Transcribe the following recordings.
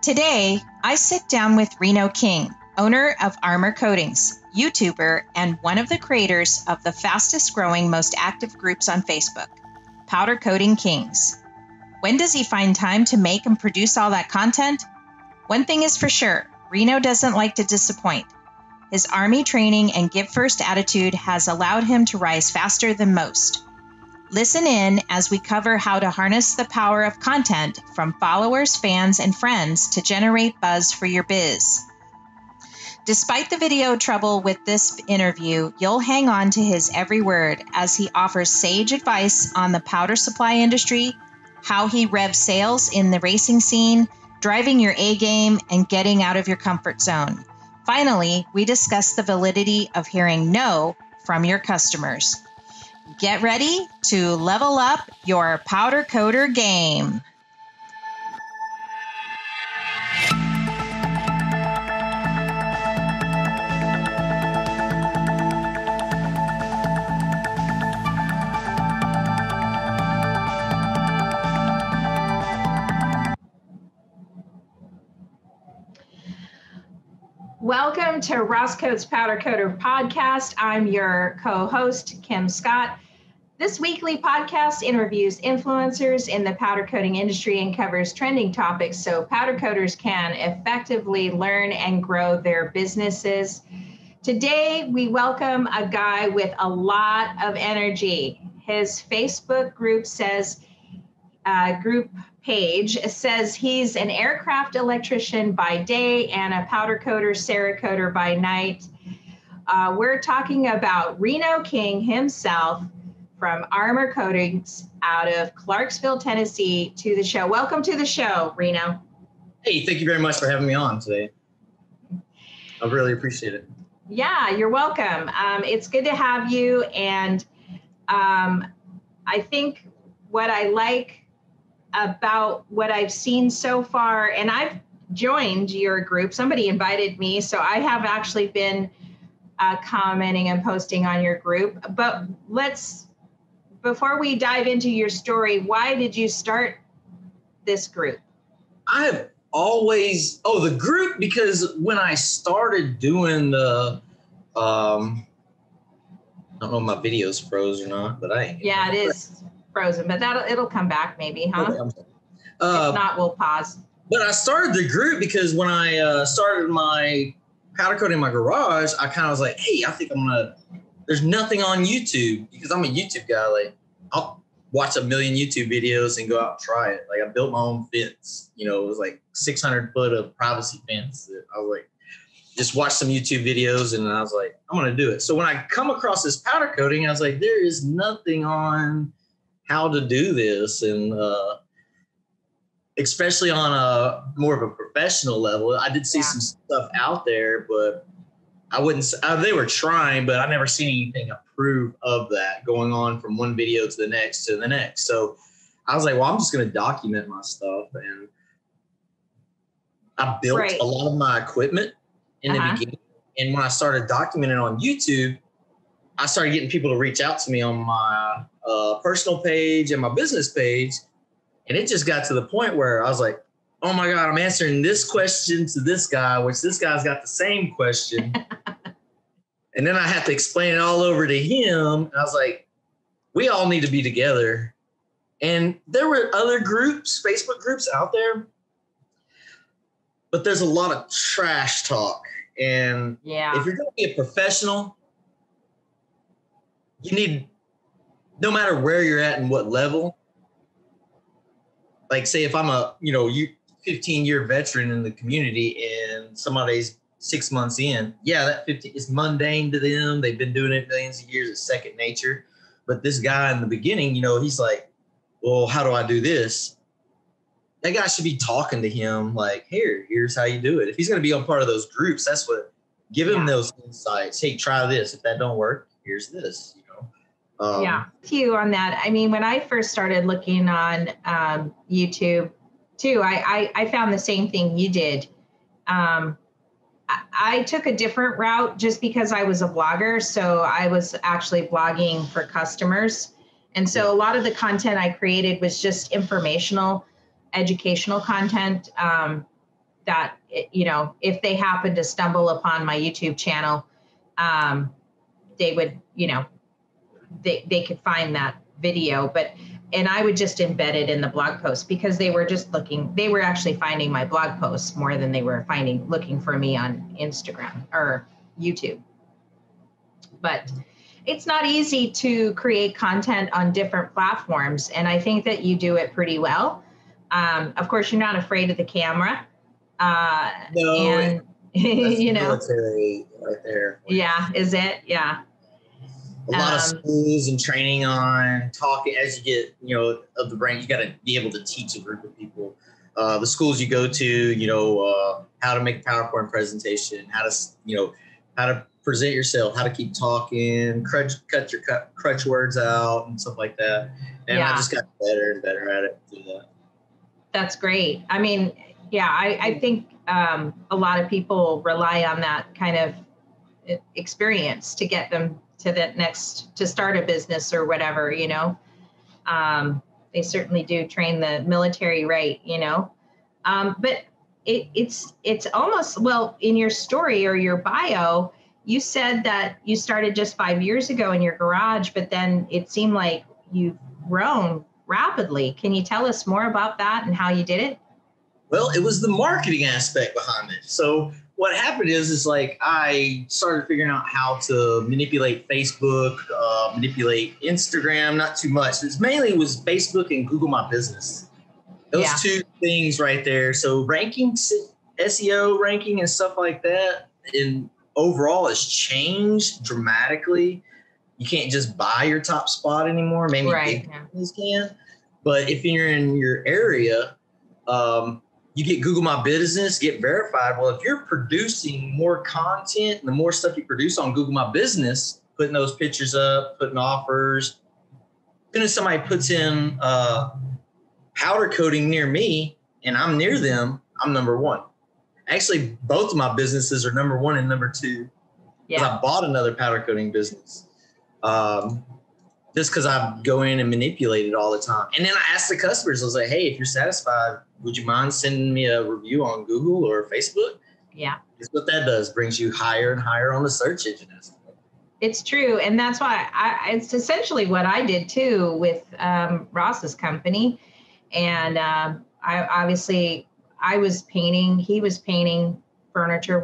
Today, I sit down with Reno King, owner of Armour Koatings, YouTuber, and one of the creators of the fastest growing, most active groups on Facebook, Koating Kings. When does he find time to make and produce all that content? One thing is for sure, Reno doesn't like to disappoint. His Army training and give first attitude has allowed him to rise faster than most. Listen in as we cover how to harness the power of content from followers, fans, and friends to generate buzz for your biz. Despite the video trouble with this interview, you'll hang on to his every word as he offers sage advice on the powder supply industry, how he revs sales in the racing scene, driving your A game, and getting out of your comfort zone. Finally, we discuss the validity of hearing no from your customers. Get ready to level up your powder coater game. Welcome to Roscoe's Powder Coater Podcast. I'm your co-host, Kim Scott. This weekly podcast interviews influencers in the powder coating industry and covers trending topics so powder coaters can effectively learn and grow their businesses. Today, we welcome a guy with a lot of energy. His Facebook group page says he's an aircraft electrician by day and a powder coater, Cerakoter by night. We're talking about Reno King himself from Armour Koatings out of Clarksville, Tennessee, to the show. Welcome to the show, Reno. Hey, thank you very much for having me on today. I really appreciate it. Yeah, you're welcome. It's good to have you. And I think what I like about what I've seen so far, and I've joined your group. Somebody invited me, so I have actually been commenting and posting on your group. But before we dive into your story, why did you start this group? I have always, the group, because when I started doing the, I don't know if my video's froze or not, but Yeah, it is frozen, but it'll come back maybe, huh? Okay, if not, we'll pause. But I started the group because when I started my powder coating in my garage, I kind of was like, hey, I think there's nothing on YouTube, because I'm a YouTube guy. Like, I'll watch a million YouTube videos and go out and try it. Like, I built my own fence. It was like 600 foot of privacy fence. I was like, just watch some YouTube videos, and I was like, I'm going to do it. So when I come across this powder coating, I was like, there is nothing on how to do this. And especially on a more of a professional level, I did see some stuff out there, but I wouldn't, they were trying, but I never seen anything approve of that going on from one video to the next to the next. So I was like, well, I'm just going to document my stuff. And I built a lot of my equipment in the beginning. And when I started documenting on YouTube, I started getting people to reach out to me on my personal page and my business page. And it just got to the point where I was like, oh my God, I'm answering this question to this guy, which this guy's got the same question. And then I had to explain it all over to him. And I was like, we all need to be together. And there were other groups, Facebook groups out there, but there's a lot of trash talk. And if you're going to be a professional, you need, no matter where you're at and what level, like say if I'm a, 15-year veteran in the community and somebody's 6 months in, that 15 is mundane to them. They've been doing it millions of years. It's second nature. But this guy in the beginning, he's like, well, how do I do this? That guy should be talking to him like, here's how you do it. If he's going to be on part of those groups, give him those insights. Hey, try this. If that don't work, here's this, With you on that. I mean, when I first started looking on YouTube too, I found the same thing you did. I took a different route just because I was a blogger. So I was actually blogging for customers. And so a lot of the content I created was just informational, educational content that, you know, if they happen to stumble upon my YouTube channel, they would, you know, they could find that video, and I would just embed it in the blog post, because they were actually finding my blog posts more than they were looking for me on Instagram or YouTube. But it's not easy to create content on different platforms, and I think that you do it pretty well. Of course, you're not afraid of the camera. No, and you know, military right there. Yeah, is it? Yeah. A lot of schools and training on talking as you get, you know, of the brain. You got to be able to teach a group of people. The schools you go to, you know, how to make a PowerPoint presentation, how to present yourself, how to keep talking, cut your crutch words out and stuff like that. And I just got better and better at it through that. That's great. I mean, yeah, I think a lot of people rely on that kind of experience to get them to start a business or whatever, you know. They certainly do train the military right, you know. But it's almost, well, in your story or your bio, you said that you started just 5 years ago in your garage, but then it seemed like you've grown rapidly. Can you tell us more about that and how you did it? Well, it was the marketing aspect behind it. So what happened is like I started figuring out how to manipulate Facebook, manipulate Instagram, not too much. It mainly was Facebook and Google My Business. Those two things right there. So ranking, SEO ranking and stuff like that, and overall has changed dramatically. You can't just buy your top spot anymore. Maybe big companies can. But if you're in your area, you get Google My Business, get verified. Well, if you're producing more content and the more stuff you produce on Google My Business, putting those pictures up, putting offers, as soon as somebody puts in powder coating near me and I'm near them, I'm number one. Actually, both of my businesses are number one and number two. Because I bought another powder coating business. Just because I go in and manipulate it all the time. And then I asked the customers, I was like, hey, if you're satisfied, would you mind sending me a review on Google or Facebook? Yeah. That's what that does, brings you higher and higher on the search engine. It's true. And that's why it's essentially what I did too with Ross's company. And I was painting, he was painting furniture.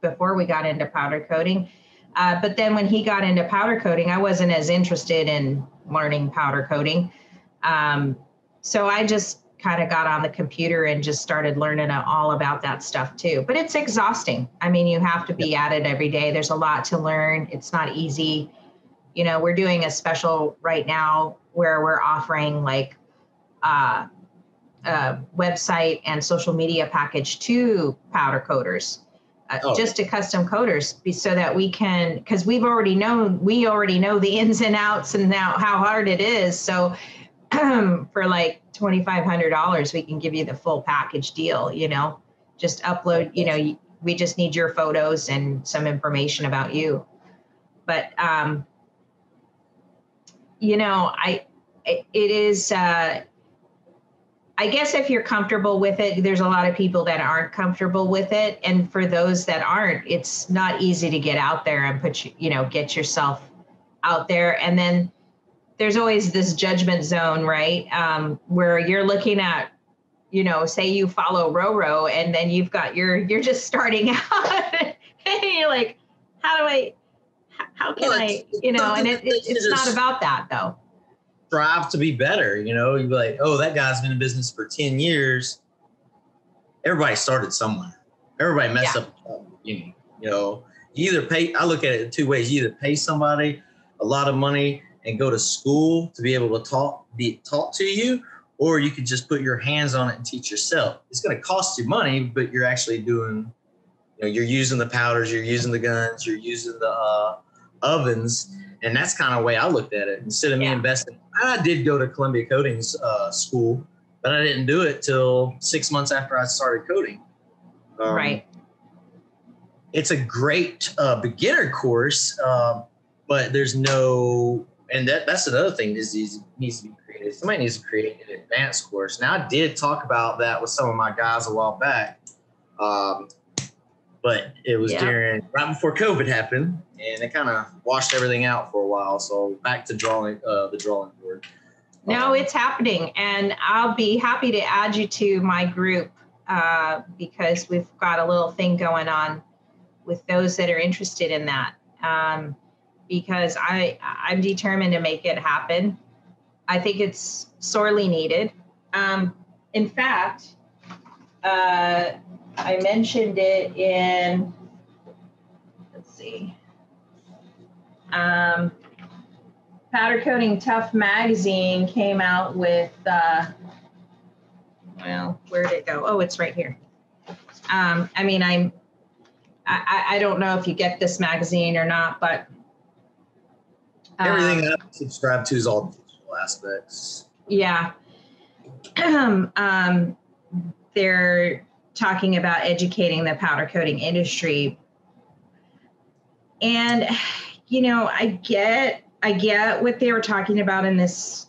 Before we got into powder coating. But then when he got into powder coating, I wasn't as interested in learning powder coating. So I just kind of got on the computer and just started learning all about that stuff too. But it's exhausting. I mean, you have to be at it every day. There's a lot to learn. It's not easy. You know, we're doing a special right now where we're offering like a website and social media package to powder coaters. Just to custom coaters, so that we can, because we already know the ins and outs and now how hard it is. So for like $2,500, we can give you the full package deal, you know, just upload, you know, we just need your photos and some information about you. But, you know, it is, I guess if you're comfortable with it, there's a lot of people that aren't comfortable with it. And for those that aren't, it's not easy to get out there and get yourself out there. And then there's always this judgment zone, right? Where you're looking at, you know, say you follow Roro and then you're just starting out and you're like, how can I, you know, and it's not about that though. Strive to be better, you know. You'd be like, oh, that guy's been in business for 10 years. Everybody started somewhere. Everybody messed up. You know, you either pay, I look at it in two ways. You either pay somebody a lot of money and go to school to be able to be taught to you, or you could just put your hands on it and teach yourself. It's going to cost you money, but you're actually doing, you know, you're using the powders, you're using the guns, you're using the ovens. And that's kind of the way I looked at it. Instead of me investing, I did go to Columbia Coatings school, but I didn't do it till 6 months after I started coating. Right. It's a great beginner course, but there's no, and that's another thing is needs to be created. Somebody needs to create an advanced course. Now, I did talk about that with some of my guys a while back. But it was right before COVID happened, and it kind of washed everything out for a while. So back to the drawing board. No, it's happening, and I'll be happy to add you to my group because we've got a little thing going on with those that are interested in that. Because I'm determined to make it happen. I think it's sorely needed. In fact, I mentioned it in, let's see, Powder Coating Tough magazine came out with, well, where did it go? Oh, it's right here. I mean, I don't know if you get this magazine or not, but everything I subscribe to is all digital aspects. Yeah. They're talking about educating the powder coating industry. And, you know, I get what they were talking about in this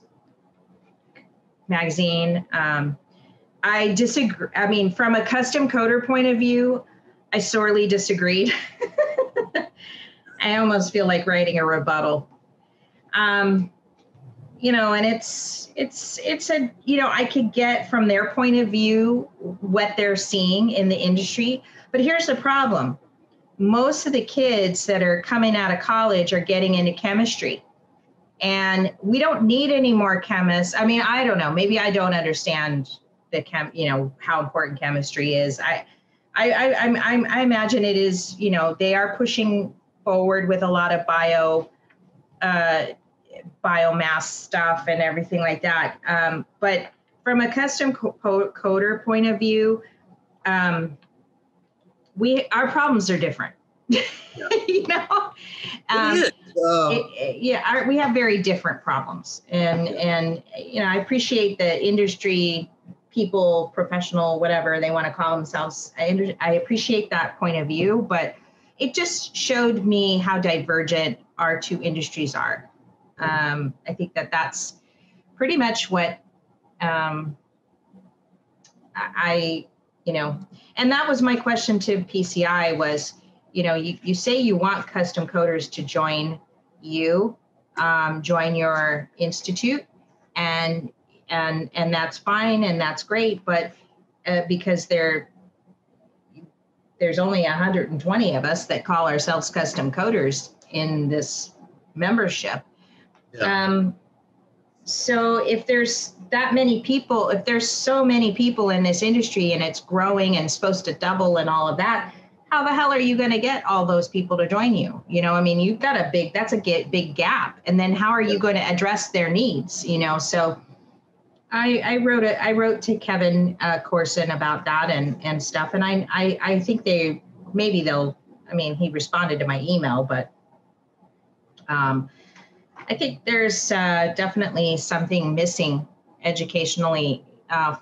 magazine. I disagree. I mean, from a custom coder point of view, I sorely disagreed. I almost feel like writing a rebuttal. You know, and it's a, you know, I could get from their point of view what they're seeing in the industry. But here's the problem. Most of the kids that are coming out of college are getting into chemistry. And we don't need any more chemists. I mean, I don't know. Maybe I don't understand you know, how important chemistry is. I imagine it is, you know, they are pushing forward with a lot of biomass stuff and everything like that. But from a custom coder point of view, our problems are different. Yeah. You know, we have very different problems, and you know, I appreciate the industry people, professional, whatever they want to call themselves. I appreciate that point of view, but it just showed me how divergent our two industries are. I think that's pretty much what you know, and that was my question to PCI was, you know, you say you want custom coders to join you, join your institute, and that's fine and that's great, but because there's only 120 of us that call ourselves custom coders in this membership. Yeah. So if there's that many people, if there's so many people in this industry and it's growing and supposed to double and all of that, how the hell are you going to get all those people to join you? You know, I mean, you've got that's a big gap. And then how are you going to address their needs? You know, so I wrote to Kevin Corson about that and stuff. And I think he responded to my email, but I think there's definitely something missing educationally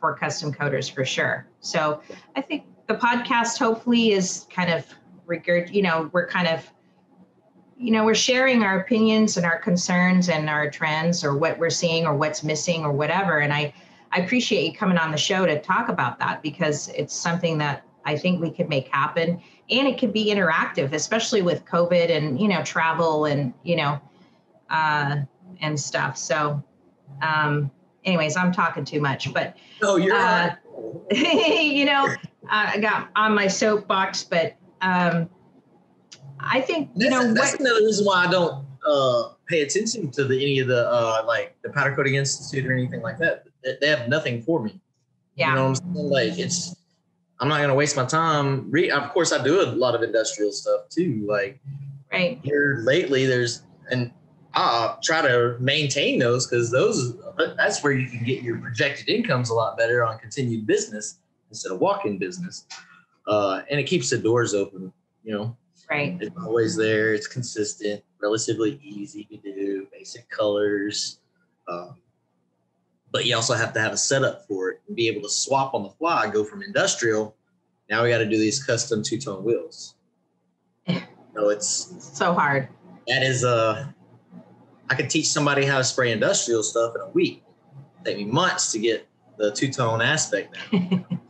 for custom coders for sure. So I think the podcast hopefully is kind of we're sharing our opinions and our concerns and our trends or what we're seeing or what's missing or whatever. And I appreciate you coming on the show to talk about that because it's something that I think we could make happen, and it could be interactive, especially with COVID and, you know, travel and, you know, and stuff. So, anyways, I'm talking too much, but you're right. You know, I got on my soapbox, but I think that's another reason why I don't pay attention to any of the like the Powder Coating Institute or anything like that. They have nothing for me. Yeah, you know what I'm saying? Like I'm not gonna waste my time. Of course, I do a lot of industrial stuff too. Like right here lately, I try to maintain those because that's where you can get your projected incomes a lot better on continued business instead of walk-in business. And it keeps the doors open, you know. Right. It's always there. It's consistent, relatively easy to do, basic colors. But you also have to have a setup for it and be able to swap on the fly, go from industrial. Now we got to do these custom two-tone wheels. It's so hard. That is I could teach somebody how to spray industrial stuff in a week. It'd take me months to get the two-tone aspect down.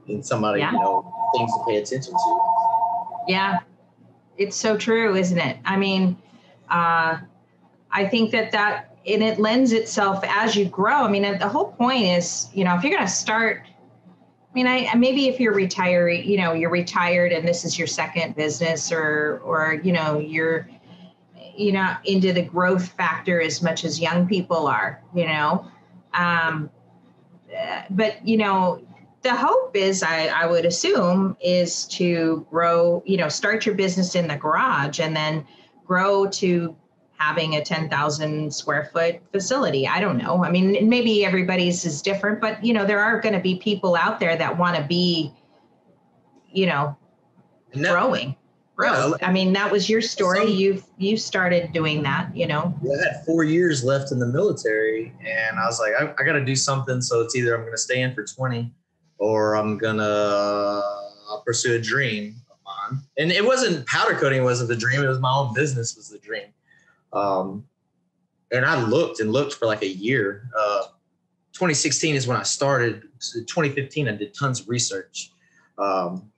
in somebody, you know, things to pay attention to. Yeah, it's so true, isn't it? I mean, I think that and it lends itself as you grow. I mean, the whole point is, you know, if you're going to start, I mean, maybe if you're retiring, you know, you're retired and this is your second business, or you know, you're into the growth factor as much as young people are, you know. But, you know, the hope is, I would assume, is to grow, you know, start your business in the garage and then grow to having a 10,000 square foot facility. I don't know. I mean, maybe everybody's is different, but, you know, there are going to be people out there that want to be, you know, growing. Growth. I mean, that was your story. You started doing that, you know. I had 4 years left in the military, and I was like, I got to do something. So it's either I'm going to stay in for 20, or I'm going to pursue a dream of mine. And it wasn't powder coating. It wasn't the dream. It was my own business was the dream. And I looked for like a year. 2016 is when I started. So 2015, I did tons of research. And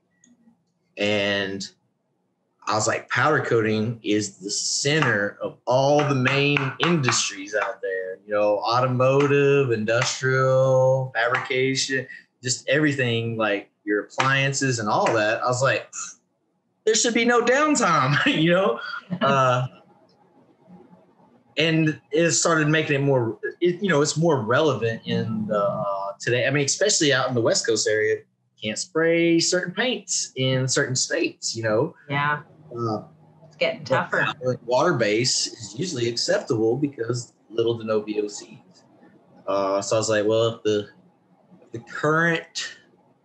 I was like, powder coating is the center of all the main industries out there, you know, automotive, industrial, fabrication, just everything, like your appliances and all that. I was like, there should be no downtime, you know? And it started making it more, you know, it's more relevant in today. I mean, especially out in the West Coast area, can't spray certain paints in certain states, you know? Yeah. It's getting tougher. Water base is usually acceptable because little to no VOCs. So I was like, well, if the current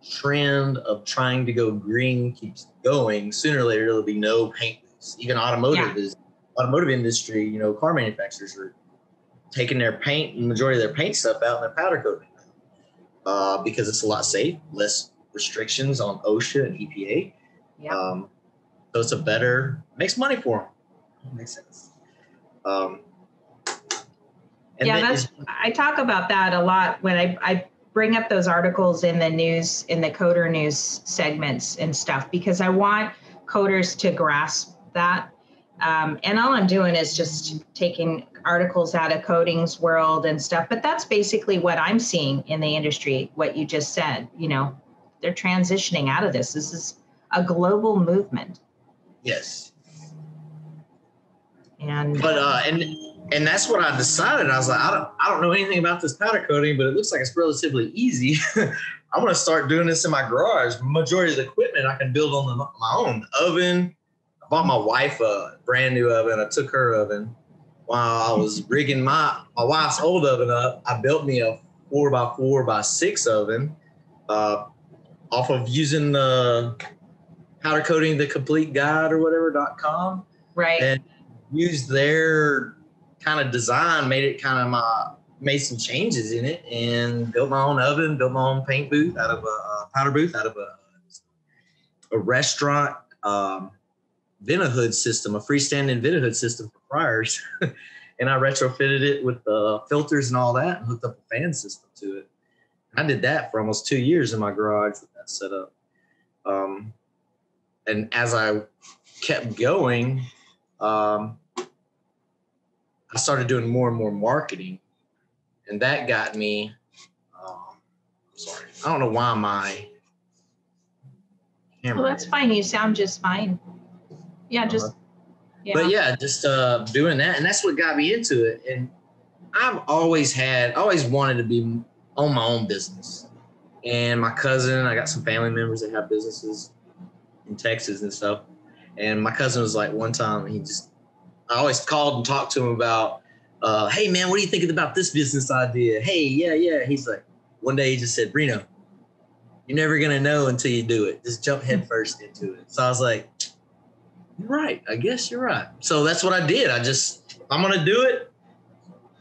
trend of trying to go green keeps going, sooner or later there'll be no paint base. Even automotive industry, you know, car manufacturers are taking their paint, the majority of their paint stuff out and they're powder coating because it's a lot safe, less restrictions on OSHA and EPA. Yeah. So it's makes money for them. Makes sense. I talk about that a lot when I bring up those articles in the news, in the coder news segments and stuff, because I want coders to grasp that. And all I'm doing is just taking articles out of coatings world and stuff, but that's basically what I'm seeing in the industry, what you just said, you know, they're transitioning out of this. This is a global movement. Yes. And that's what I decided. I was like, I don't know anything about this powder coating, but it looks like it's relatively easy. I'm going to start doing this in my garage. Majority of the equipment I can build on my own. Oven. I bought my wife a brand new oven. I took her oven while I was rigging my wife's old oven up. I built me a 4x4x6 oven off of using the powder coating the complete guide or whatever.com. Right. And used their kind of design, made some changes in it and built my own oven, built my own paint booth out of a powder booth out of a restaurant vent-a-hood system, a freestanding vent-a-hood system for fryers. And I retrofitted it with filters and all that and hooked up a fan system to it. I did that for almost 2 years in my garage with that setup. And as I kept going, I started doing more and more marketing, and that got me. Sorry, I don't know why my camera. Well, that's fine. You sound just fine. Yeah, just. Yeah. But yeah, just doing that, and that's what got me into it. And I've always wanted to be on my own business. And my cousin, I got some family members that have businesses in Texas and stuff. And my cousin was like, one time, I always called and talked to him about, hey man, what are you thinking about this business idea? Hey, yeah. He's like, one day he just said, Reno, you're never going to know until you do it. Just jump head first into it. So I was like, you're right. I guess you're right. So that's what I did. If I'm going to do it,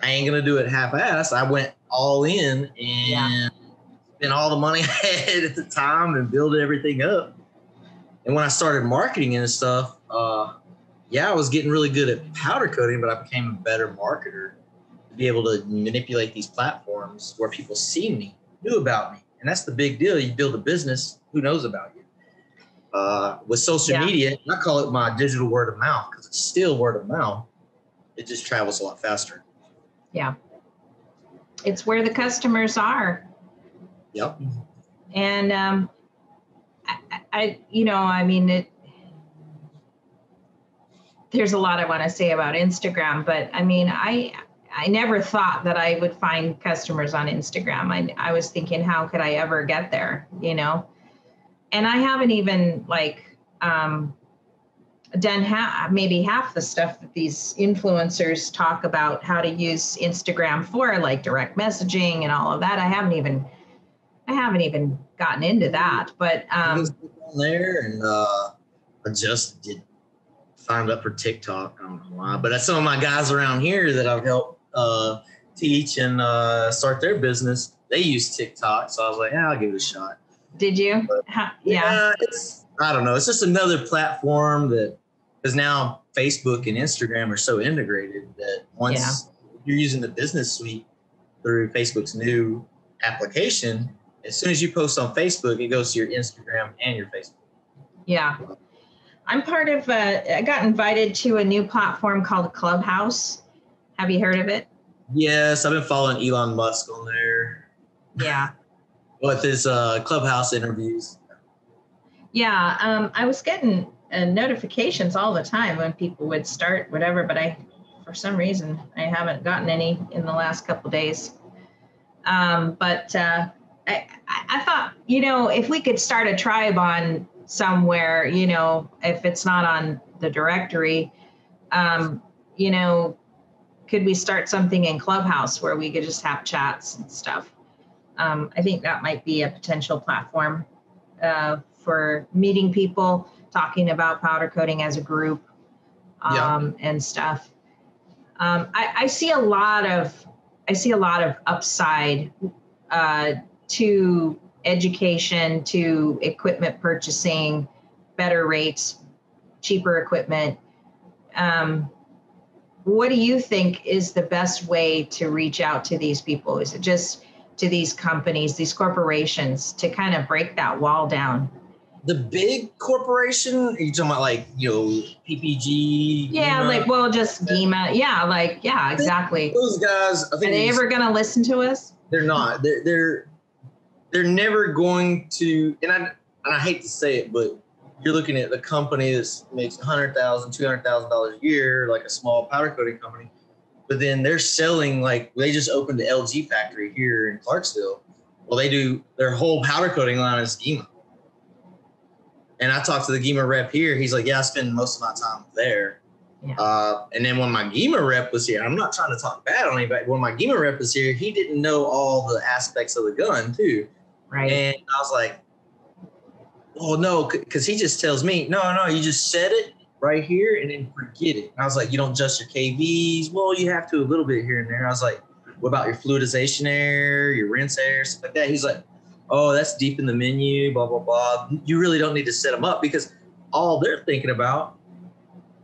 I ain't going to do it half-assed. I went all in and spent all the money I had at the time and built everything up. And when I started marketing and stuff, I was getting really good at powder coating, but I became a better marketer to be able to manipulate these platforms where people see me, knew about me, And that's the big deal. You build a business, who knows about you? With social media, I call it my digital word of mouth because it's still word of mouth. It just travels a lot faster. Yeah. It's where the customers are. Yep. And I mean, there's a lot I want to say about Instagram, but I mean, I never thought that I would find customers on Instagram. I was thinking, how could I ever get there, you know? And I haven't even done maybe half the stuff that these influencers talk about how to use Instagram for, like direct messaging and all of that. I haven't even gotten into that, but on there, and I just signed up for TikTok. I don't know why, but that's some of my guys around here that I've helped teach and start their business. They use TikTok, so I was like, yeah, I'll give it a shot. Did you? But, yeah, I don't know. It's just another platform that, because now Facebook and Instagram are so integrated that once you're using the business suite through Facebook's new application, as soon as you post on Facebook, it goes to your Instagram and your Facebook. Yeah. I'm part of, I got invited to a new platform called Clubhouse. Have you heard of it? Yes, I've been following Elon Musk on there. Yeah. With his Clubhouse interviews. Yeah, I was getting notifications all the time when people would start whatever, but for some reason, I haven't gotten any in the last couple of days. But I thought, if we could start a tribe on somewhere, if it's not on the directory, could we start something in Clubhouse where we could just have chats and stuff? I think that might be a potential platform for meeting people, talking about powder coating as a group, and stuff. I see a lot of upside to education, to equipment purchasing, better rates, cheaper equipment. What do you think is the best way to reach out to these people? Is it just to these companies, these corporations, to kind of break that wall down? The big corporation, are you talking about PPG? Yeah, GEMA? Just GEMA. Yeah, exactly. Those guys, I think, are they ever going to listen to us? They're not. They're never going to. And I hate to say it, but you're looking at a company that makes $100,000, $200,000 a year, like a small powder coating company. But then they're selling, they just opened the LG factory here in Clarksville. Well, they do their whole powder coating line is GEMA. And I talked to the GEMA rep here. He's like, yeah, I spend most of my time there. Yeah. And then when my GEMA rep was here, I'm not trying to talk bad on anybody. When my GEMA rep was here, he didn't know all the aspects of the gun too. Right. And I was like, oh no, because he just tells me, no, you just set it right here and then forget it. And I was like, you don't adjust your KVs? Well, you have to a little bit here and there. I was like, what about your fluidization air, your rinse air, stuff like that? He's like, oh, that's deep in the menu, blah, blah, blah. You really don't need to set them up because all they're thinking about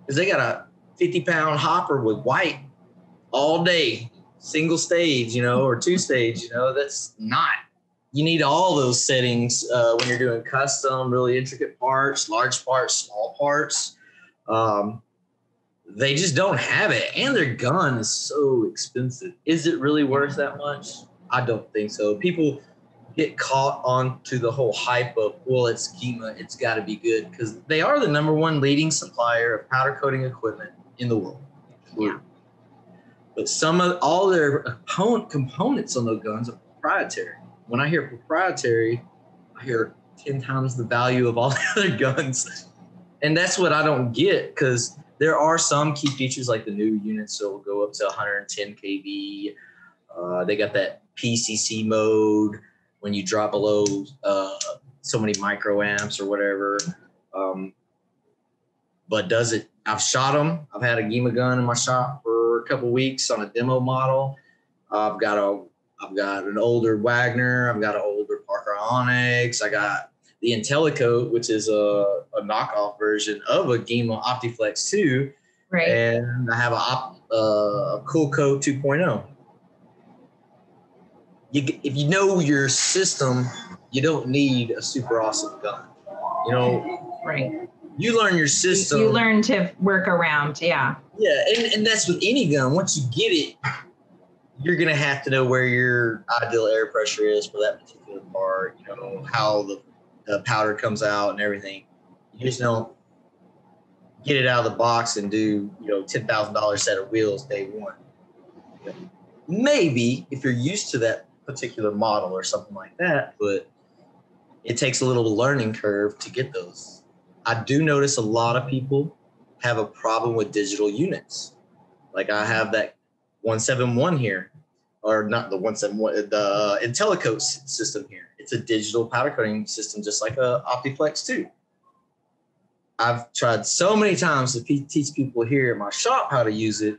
is they got a 50-pound hopper with white all day, single stage, or two stage, that's not. You need all those settings when you're doing custom, really intricate parts, large parts, small parts. They just don't have it. And their gun is so expensive. Is it really worth that much? I don't think so. People get caught onto the whole hype of, well, it's GEMA, it's got to be good, because they are the number one leading supplier of powder coating equipment in the world. Yeah. But all their components on those guns are proprietary. When I hear proprietary, I hear 10 times the value of all the other guns. And that's what I don't get, because there are some key features like the new units that will go up to 110 kV. They got that PCC mode when you drop below so many microamps or whatever. But does it? I've shot them. I've had a GEMA gun in my shop for a couple of weeks on a demo model. I've got an older Wagner. I've got an older Parker Onyx. I got the IntelliCoat, which is a knockoff version of a GEMA OptiFlex 2. Right. And I have a Cool Coat 2.0. If you know your system you don't need a super awesome gun. You know, right. You learn your system. You learn to work around. Yeah. Yeah. And that's with any gun. Once you get it, you're going to have to know where your ideal air pressure is for that particular part, you know, how the powder comes out and everything. You just don't get it out of the box and do, you know, $10,000 set of wheels day one. You know, maybe if you're used to that particular model or something like that, but it takes a little learning curve to get those. I do notice a lot of people have a problem with digital units. Like I have that 171 here, or not the 171, the IntelliCoat system here. It's a digital powder coating system, just like a Optiflex 2. I've tried so many times to teach people here at my shop how to use it,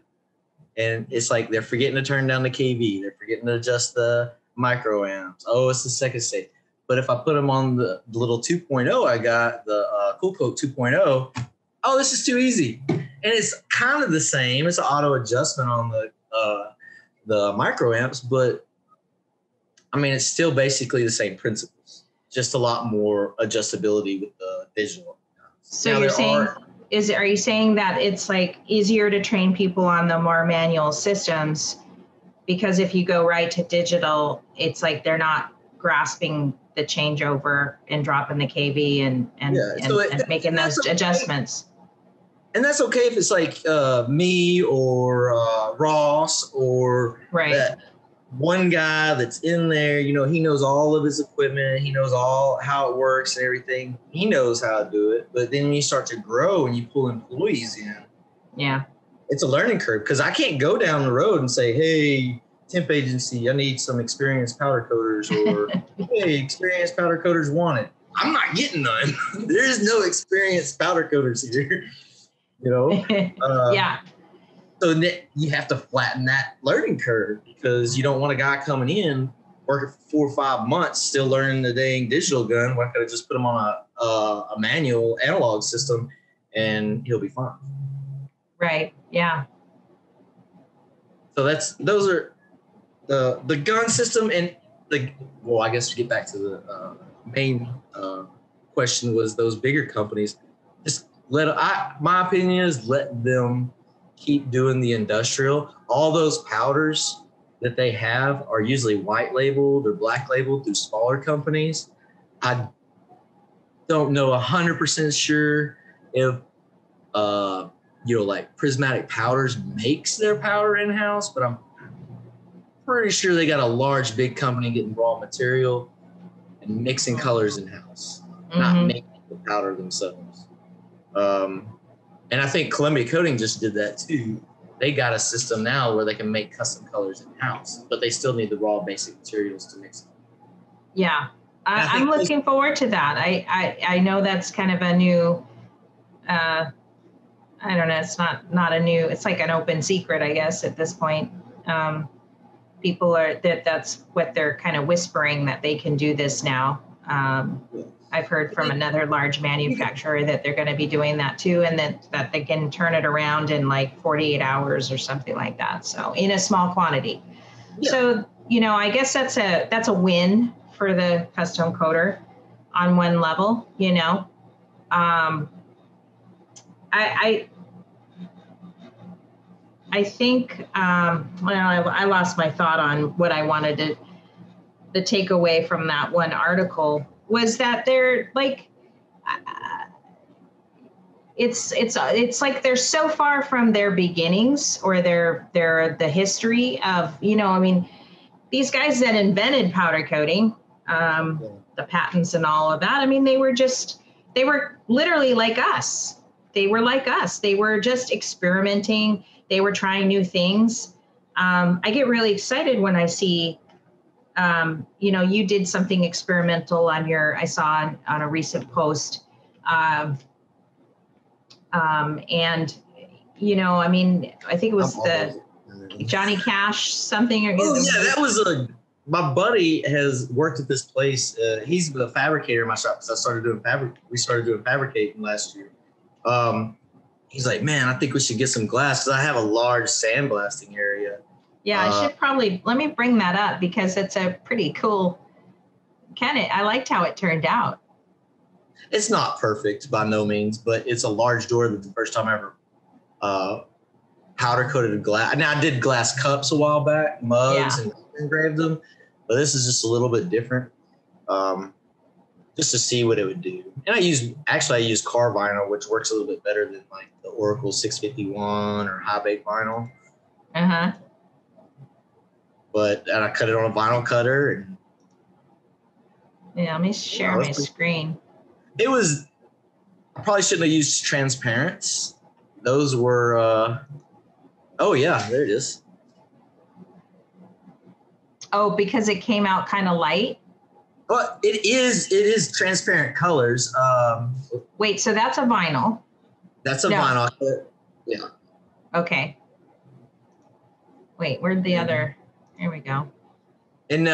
and it's like they're forgetting to turn down the KV. They're forgetting to adjust the microamps. Oh, it's the second stage. But if I put them on the little 2.0 I got, the Cool Coat 2.0, oh, this is too easy. And it's kind of the same. It's an auto adjustment on the microamps, but I mean, it's still basically the same principles, just a lot more adjustability with the digital. So now, you're saying, are you saying that it's like easier to train people on the more manual systems because if you go right to digital, it's like they're not grasping the changeover and dropping the KV and making those adjustments. And that's okay if it's like me or Ross or that one guy that's in there, you know, he knows all of his equipment. He knows all how it works and everything. He knows how to do it. But then when you start to grow and you pull employees in, it's a learning curve because I can't go down the road and say, hey, temp agency, I need some experienced powder coaters, or hey, experienced powder coaters wanted. I'm not getting none. There is no experienced powder coaters here. You know? So you have to flatten that learning curve because you don't want a guy coming in, working for 4 or 5 months, still learning the dang digital gun. Why could I just put him on a manual analog system and he'll be fine? Right. Yeah. So those are the gun system and I guess to get back to the main question was those bigger companies. Just my opinion is let them keep doing the industrial. All those powders that they have are usually white labeled or black labeled through smaller companies. I don't know 100% sure if like Prismatic Powders makes their powder in-house, but I'm pretty sure they got a large big company getting raw material and mixing colors in-house, not making the powder themselves. And I think Columbia Coating just did that too. They got a system now where they can make custom colors in-house, but they still need the raw basic materials to mix them. Yeah, I'm looking forward to that. I know that's kind of a new, I don't know, it's not a new, it's like an open secret, I guess, at this point. People that's what they're kind of whispering, that they can do this now. I've heard from another large manufacturer that they're going to be doing that too, and that they can turn it around in like 48 hours or something like that. So in a small quantity. Yeah. So, I guess that's a win for the custom coater on one level, I think, I lost my thought on what I wanted the takeaway from that one article was that they're like, it's like they're so far from their beginnings or the history of, these guys that invented powder coating, the patents and all of that. I mean, they were literally like us. They were like us. They were just experimenting. They were trying new things. I get really excited when I see, you did something experimental I saw on a recent post. And, I think it was the Johnny Cash something. That was my buddy has worked at this place. He's the fabricator in my shop because we started doing fabricating last year. He's like, man, I think we should get some glass because I have a large sandblasting area. Yeah, I should probably, let me bring that up because it's a pretty cool I liked how it turned out. It's not perfect by no means, but it's a large door that the first time I ever powder coated glass. Now I did glass cups a while back, mugs, and engraved them, but this is just a little bit different, just to see what it would do. And I use car vinyl, which works a little bit better than like the Oracle 651 or high bake vinyl. And I cut it on a vinyl cutter. And let me share my screen. I probably shouldn't have used transparents. Those were, oh yeah, there it is. Oh, because it came out kind of light? Well, it is transparent colors. Wait, so that's a vinyl? That's a vinyl. Yeah. Okay. Wait, where'd the other? Here we go. And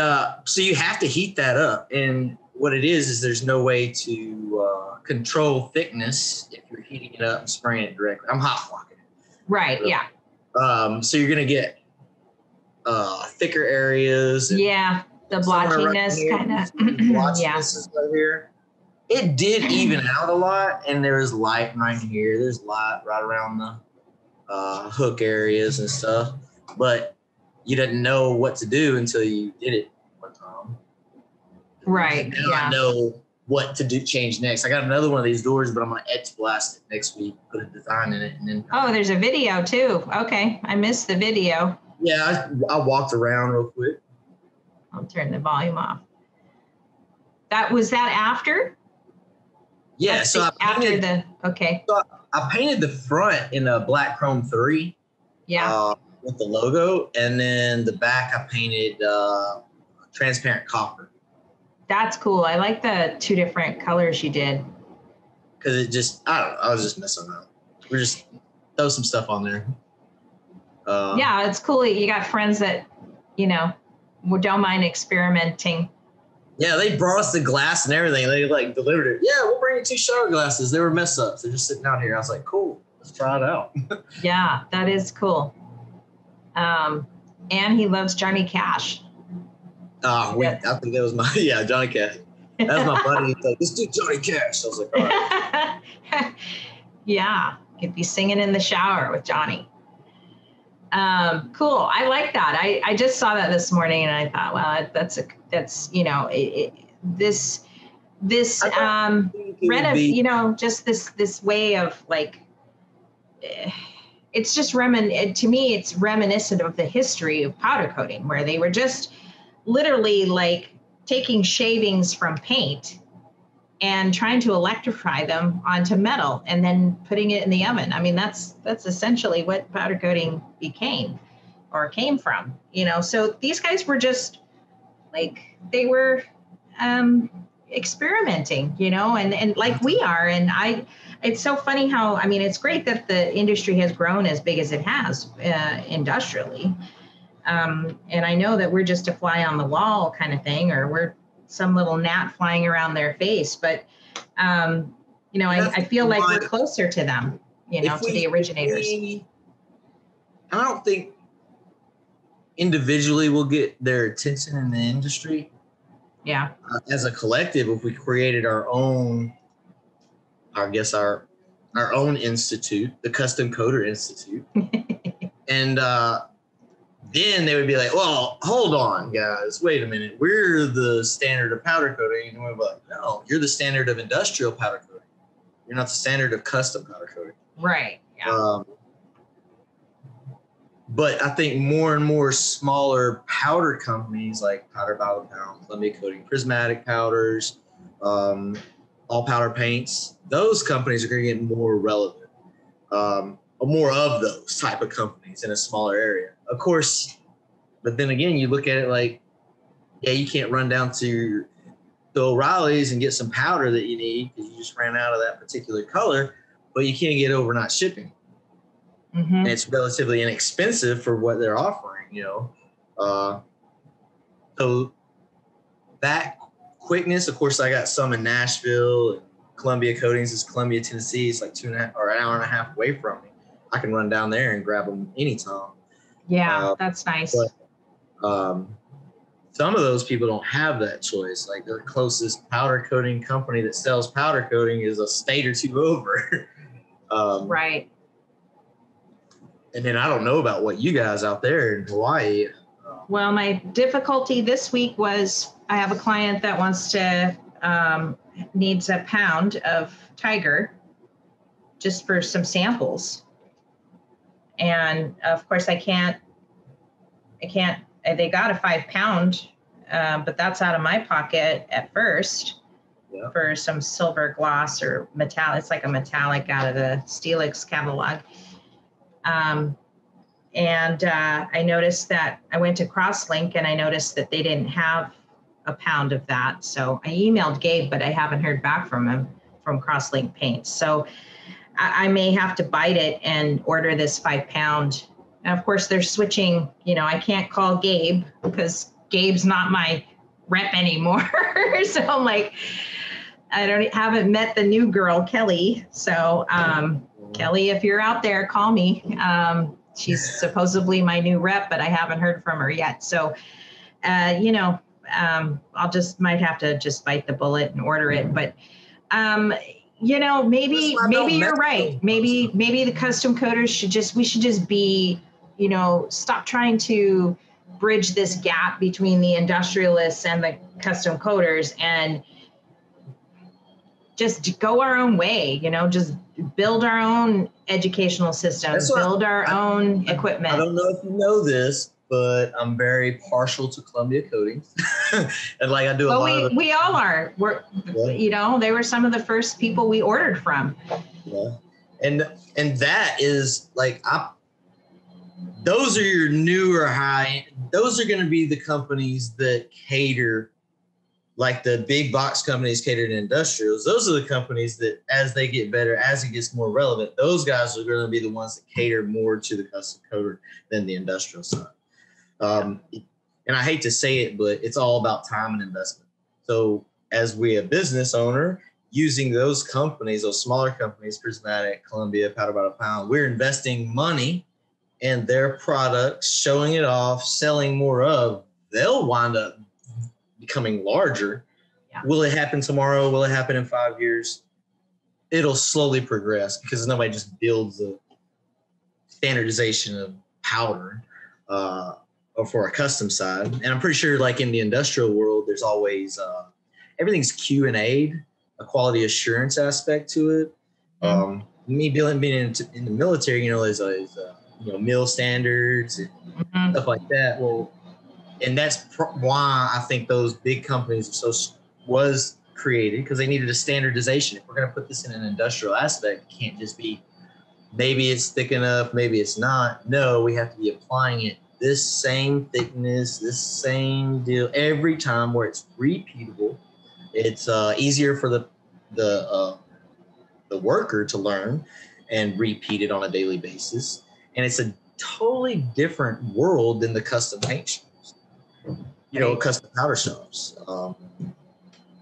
so you have to heat that up. And what it is there's no way to control thickness if you're heating it up and spraying it directly. I'm hot blocking it. Right, so, yeah. So you're going to get thicker areas. Yeah, the blotchiness kind of. Blotchiness is right here. It did even out a lot, and there was light right here. There's light right around the hook areas and stuff. But you didn't know what to do until you did it one time. Right. Now I know what to change next. I got another one of these doors, but I'm going to etch blast it next week, put a design in it. And then. Oh, there's a video too. Okay. I missed the video. Yeah, I walked around real quick. I'll turn the volume off. Was that after? Yeah, so I painted the front in a black chrome 3. Yeah. With the logo, and then the back I painted transparent copper. That's cool. I like the 2 different colors you did. Because it just, I don't know, I was just messing around. We're just throw some stuff on there. Yeah, it's cool. You got friends that, don't mind experimenting. Yeah, they brought us the glass and everything. They delivered it. Yeah, we'll bring you 2 shower glasses. They were mess ups. They're just sitting out here. I was like, cool, let's try it out. Yeah, that is cool. And he loves Johnny Cash. I think that was Johnny Cash. That was my buddy. He's like, let's do Johnny Cash. I was like, all right. Yeah, could be singing in the shower with Johnny. Cool. I like that. I just saw that this morning and I thought, well, that's just this way of like, it's just to me, it's reminiscent of the history of powder coating, where they were just literally like taking shavings from paint and trying to electrify them onto metal and then putting it in the oven. I mean, that's essentially what powder coating came from, so these guys were just like, they were experimenting, and like we are. And it's so funny how, I mean, it's great that the industry has grown as big as it has industrially. And I know that we're just a fly on the wall kind of thing, or we're some little gnat flying around their face. But, I feel like we're closer to them, to the originators. I don't think individually we'll get their attention in the industry. Yeah. As a collective, if we created our own, I guess our own institute, the Custom Coder Institute, and then they would be like, well, hold on, guys, wait a minute. We're the standard of powder coating. And we'd be like, no, you're the standard of industrial powder coating. You're not the standard of custom powder coating. Right. Yeah. But I think more and more smaller powder companies like Powder by the Pound, Columbia Coating, Prismatic Powders, All Powder Paints, those companies are going to get more relevant. More of those type of companies in a smaller area. Of course, but then again, you look at it like, yeah, you can't run down to O'Reilly's and get some powder that you need because you just ran out of that particular color, but you can't get overnight shipping. Mm-hmm. And it's relatively inexpensive for what they're offering, so that quickness, of course, I got some in Nashville, and Columbia Coatings is Columbia, Tennessee. It's like 2.5 or an hour and a half away from me. I can run down there and grab them anytime. Yeah, that's nice. But, some of those people don't have that choice. Like their closest powder coating company that sells powder coating is a state or two over. Right. And then I don't know about what you guys out there in Hawaii. Well, my difficulty this week was I have a client that wants to, needs a pound of tiger just for some samples. And of course I can't, they got a 5 pound, but that's out of my pocket at first for some silver gloss or metallic. It's like a metallic out of the Steelix catalog. And I noticed that I went to Crosslink and I noticed that they didn't have a pound of that. So I emailed Gabe, but I haven't heard back from him from Crosslink Paints. So I may have to bite it and order this 5 pound. And of course they're switching, I can't call Gabe because Gabe's not my rep anymore. So I'm like, haven't met the new girl, Kelly. So Kelly, if you're out there, call me. She's supposedly my new rep, but I haven't heard from her yet. So, I'll might have to just bite the bullet and order it. But, maybe you're right. Maybe the custom coaters should just be, stop trying to bridge this gap between the industrialists and the custom coaters and just go our own way, just build our own educational systems, build our own equipment. I don't know if you know this, but I'm very partial to Columbia Coatings. And like I do a lot of we all are. They were some of the first people we ordered from. Yeah. And that is like, those are your newer high, those are going to be the companies that cater, like the big box companies cater to industrials. Those are the companies that as they get better, as it gets more relevant, those guys are going to be the ones that cater more to the custom coater than the industrial side. And I hate to say it, but it's all about time and investment. So as a business owner, using those companies, those smaller companies, Prismatic, Columbia, Powder by the Pound, we're investing money in their products, showing it off, selling more of. They'll wind up becoming larger. Yeah. Will it happen tomorrow? Will it happen in 5 years? It'll slowly progress because nobody just builds a standardization of powder or for a custom side. And I'm pretty sure like in the industrial world, there's always everything's Q&A'd, a quality assurance aspect to it. Me being in the military, there's mill standards and stuff like that. Well, and that's why I think those big companies was created, because they needed a standardization. If we're going to put this in an industrial aspect, it can't just be maybe it's thick enough, maybe it's not. No, we have to be applying it this same thickness, this same deal every time, where it's repeatable. It's easier for the worker to learn and repeat it on a daily basis. And it's a totally different world than the custom paint shops. Custom powder shops.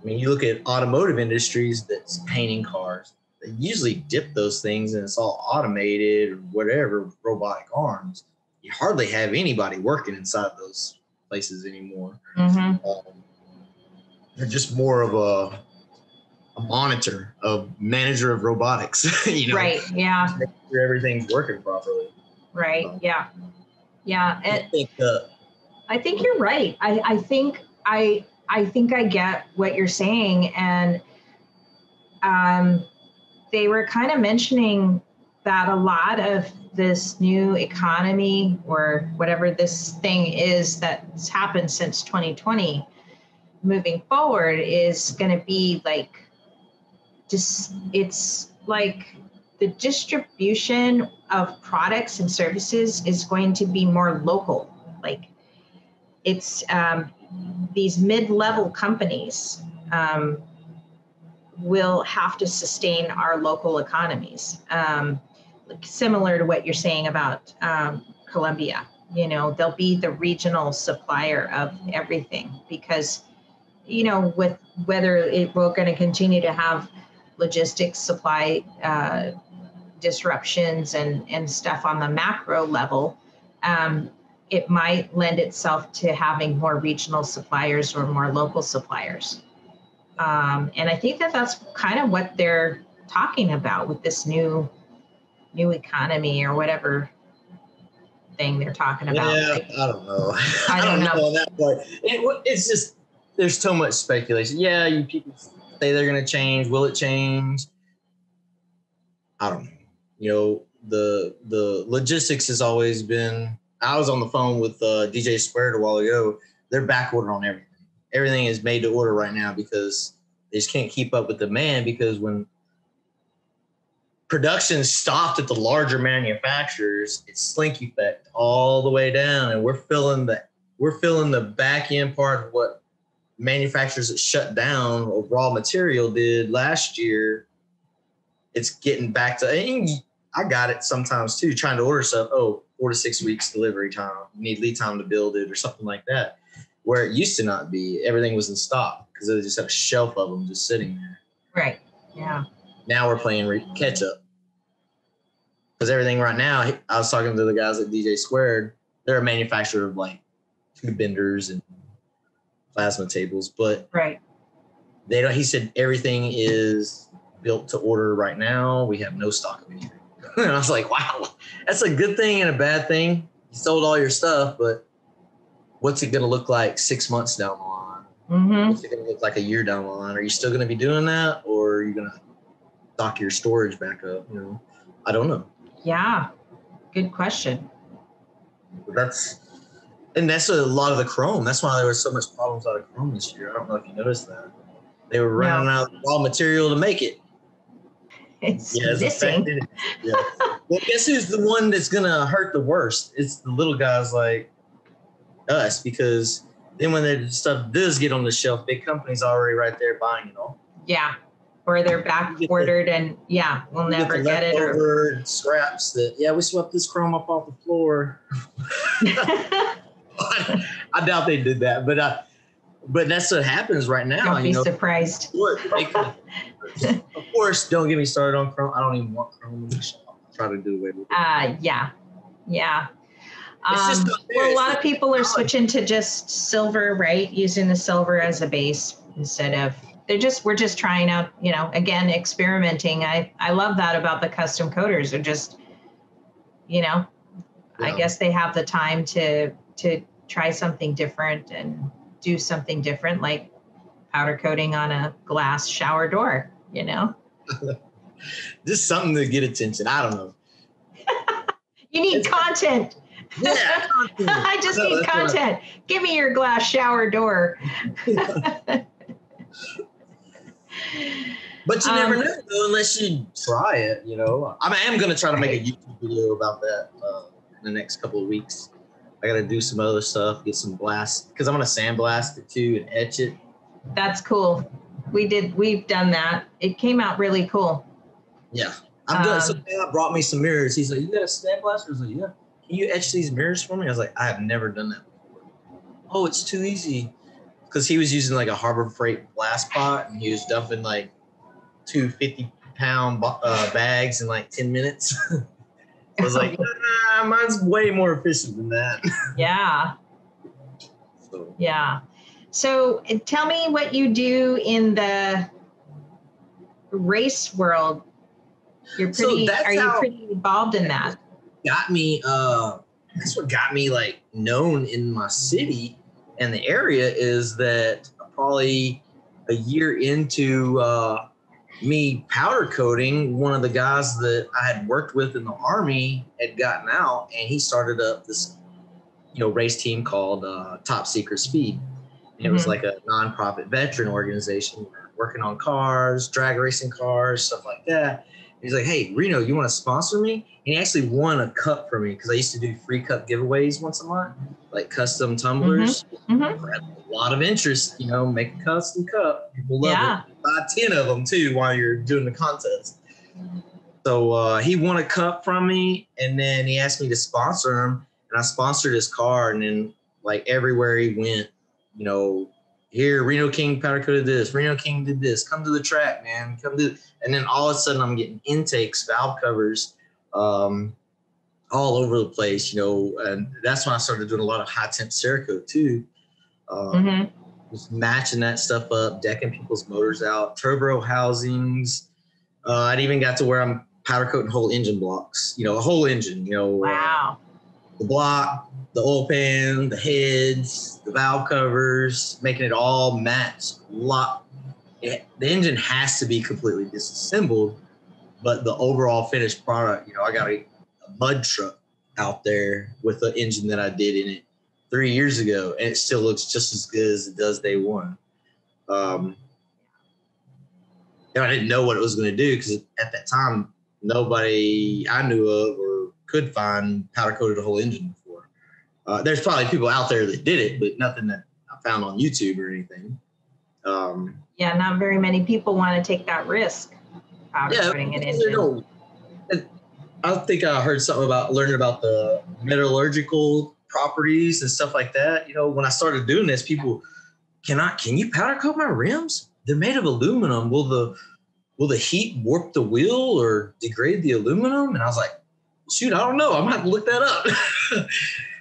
You look at automotive industries that's painting cars. They usually dip those things and it's all automated or whatever, robotic arms. You hardly have anybody working inside those places anymore. They're just more of a monitor, a manager of robotics. Right. Yeah. Make sure everything's working properly. Right. Yeah. I think you're right. I think I get what you're saying, and they were kind of mentioning that a lot of this new economy or whatever this thing is that's happened since 2020 moving forward is going to be like it's like the distribution of products and services is going to be more local. Like it's these mid-level companies will have to sustain our local economies. Similar to what you're saying about Colombia, they'll be the regional supplier of everything because, with whether we're going to continue to have logistics supply disruptions and stuff on the macro level, it might lend itself to having more regional suppliers or more local suppliers. And I think that that's kind of what they're talking about with this new economy or whatever thing they're talking about. Yeah, like, I don't know. I don't know on that part. It's just, there's so much speculation. Yeah, you people say they're going to change. Will it change? I don't know. You know, the logistics has always been. I was on the phone with DJ Squared a while ago. They're back ordered on everything. Everything is made to order right now because they just can't keep up with demand, because when production stopped at the larger manufacturers, it's slinky effect all the way down, and we're filling the back end part of what manufacturers that shut down of raw material did last year. It's getting back to, I got it sometimes too, trying to order stuff. 4 to 6 weeks delivery time. You need lead time to build it or something like that. Where it used to not be, everything was in stock because they just have a shelf of them just sitting there. Right. Yeah. Now we're playing catch up. Because everything right now, I was talking to the guys at DJ Squared. They're a manufacturer of like tube benders and plasma tables, but right. They don't. He said everything is built to order right now. We have no stock of anything. And I was like, wow, that's a good thing and a bad thing. You sold all your stuff, but what's it going to look like 6 months down the line? Mm-hmm. What's it going to look like a year down the line? Are you still going to be doing that, or are you going to stock your storage back up? You know, I don't know. Yeah, good question. That's a lot of the chrome. That's why there was so much problems out of chrome this year. I don't know if you noticed that. They were running out of raw material to make it. It's missing. Yeah. Well, guess who's the one that's going to hurt the worst? It's the little guys like us, because then when their stuff does get on the shelf, big companies already right there buying it all. Yeah. Or they're back ordered and we'll never get it. Or scraps that, we swept this chrome up off the floor. I doubt they did that, but that's what happens right now. Don't be surprised. Of course, don't get me started on chrome. I don't even want chrome in the shop. I'll try to do away with it. Yeah. It's just a lot of people are switching to just silver, right? Using the silver as a base instead of. We're just trying out, again, experimenting. I love that about the custom coaters. They're just, I guess they have the time to try something different and do something different, like powder coating on a glass shower door, Just something to get attention. I don't know. You need content. Yeah. Content. I just need content. Give me your glass shower door. But you never know unless you try it, I am going to try to make a YouTube video about that in the next couple of weeks. I got to do some other stuff, get some blast, because I'm going to sandblast it too and etch it. That's cool. We've done that. It came out really cool. Yeah. I've done. So Dad brought me some mirrors. He's like, you got a sandblaster? I was like, yeah. Can you etch these mirrors for me? I was like, I have never done that before. Oh, it's too easy. Because he was using like a Harbor Freight blast pot, and he was dumping like 2 50-pound bags in like 10 minutes. I was like, mine's way more efficient than that. Yeah. So tell me what you do in the race world. Are you pretty involved in that? Got me. That's what got me like known in my city and the area, is that probably a year into me powder coating, one of the guys that I had worked with in the Army had gotten out, and he started up this, race team called Top Secret Speed. And it was like a nonprofit veteran organization working on cars, drag racing cars, stuff like that. He's like, hey, Reno, you want to sponsor me? And he actually won a cup for me, because I used to do free cup giveaways once a month, like custom tumblers. I had a lot of interest, make a custom cup. People love it. Buy 10 of them too while you're doing the contest. So he won a cup from me, and then he asked me to sponsor him, and I sponsored his car. And then like everywhere he went, here, Reno King powder coated this, Reno King did this, come to the track, man, come to. And then all of a sudden I'm getting intakes, valve covers, all over the place, and that's when I started doing a lot of high temp Cerakote too. Just matching that stuff up, decking people's motors out, turbo housings. I'd even got to where I'm powder coating whole engine blocks, a whole engine, Wow. The block, the oil pan, the heads, the valve covers, making it all match. The engine has to be completely disassembled, but the overall finished product, I got a mud truck out there with the engine that I did in it 3 years ago, and it still looks just as good as it does day one. I didn't know what it was going to do because at that time, nobody I knew of or could find powder coated a whole engine before. There's probably people out there that did it, but nothing that I found on YouTube or anything. Not very many people want to take that risk. Powder coating an engine. I think I heard something about learning about the metallurgical properties and stuff like that. When I started doing this, people, can you powder coat my rims? They're made of aluminum. Will the heat warp the wheel or degrade the aluminum? And I was like, shoot, I don't know. I might have to look that up.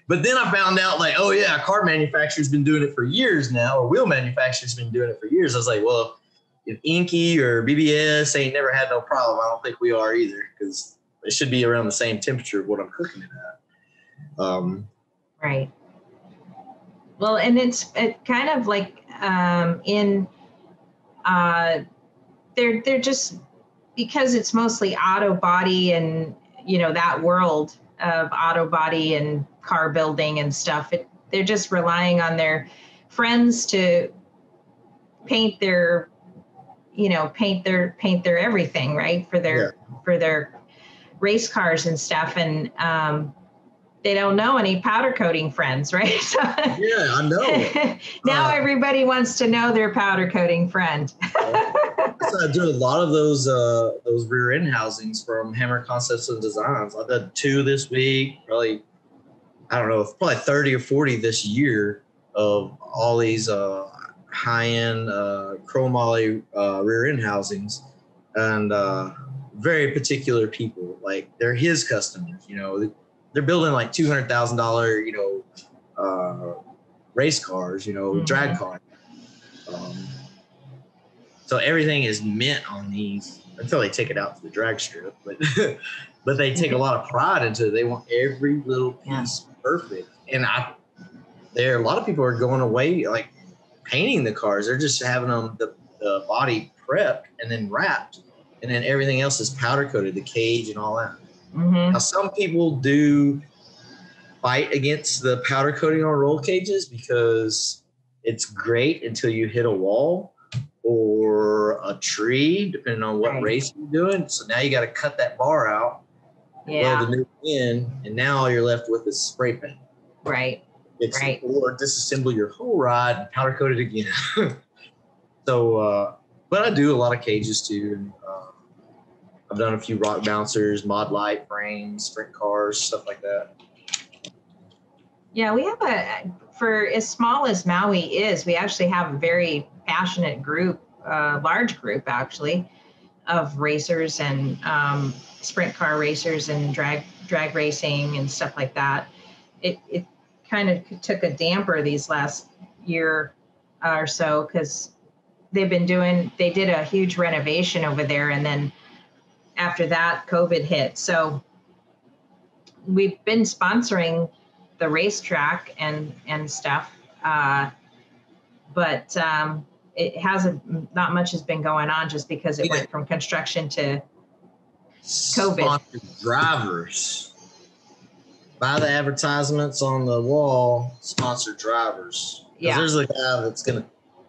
But then I found out car manufacturer's been doing it for years now, or wheel manufacturer's been doing it for years. I was like, well, if Inky or BBS ain't never had no problem, I don't think we are either, because it should be around the same temperature of what I'm cooking it at. Right. Well, and it's kind of like they're just, because it's mostly auto body and, that world of auto body and car building and stuff. They're just relying on their friends to paint their everything, right? For their race cars and stuff. And they don't know any powder coating friends, right? So, yeah, I know. Now everybody wants to know their powder coating friend. I do a lot of those rear end housings from Hammer Concepts and Designs. I've done 2 this week, probably 30 or 40 this year of all these high-end chromoly rear end housings, and very particular people. Like, they're his customers, they're building like $200,000, race cars, drag cars. So everything is mint on these until they take it out to the drag strip, but they take a lot of pride into it. They want every little piece perfect. And a lot of people are going away, like, painting the cars. They're just having them the body prepped and then wrapped, and then everything else is powder coated, the cage and all that. Now, some people do fight against the powder coating on roll cages because it's great until you hit a wall or a tree, depending on what race you're doing. So now you got to cut that bar out, weld the new in, and now all you're left with is spray paint. Right. Or disassemble your whole rod and powder coat it again. So, but I do a lot of cages too. And, I've done a few rock bouncers, mod light frames, sprint cars, stuff like that. Yeah, we have for as small as Maui is, we actually have a very passionate group, large group actually, of racers and sprint car racers and drag racing and stuff like that. It kind of took a damper these last year or so because they did a huge renovation over there, and then after that COVID hit. So we've been sponsoring the racetrack and stuff, but it hasn't, not much has been going on just because it went from construction to COVID. Sponsored drivers. Buy the advertisements on the wall, sponsored drivers. Yeah. There's the guy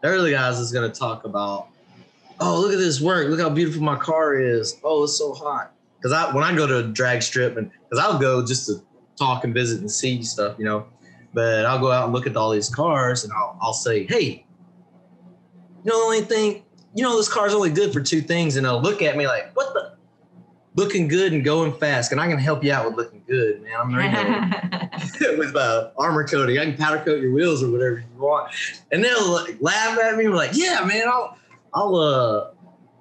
they're the guys that's going to talk about, oh, look at this work. Look how beautiful my car is. Oh, it's so hot. Because when I go to a drag strip, because I'll go just to talk and visit and see stuff, but I'll go out and look at all these cars and I'll say, hey, the only thing, this car's only good for 2 things. And they'll look at me like, what the? Looking good and going fast. And I can help you out with looking good, man. I'm ready with Armour coating. I can powder coat your wheels or whatever you want. And they'll laugh at me and be like, yeah, man, I'll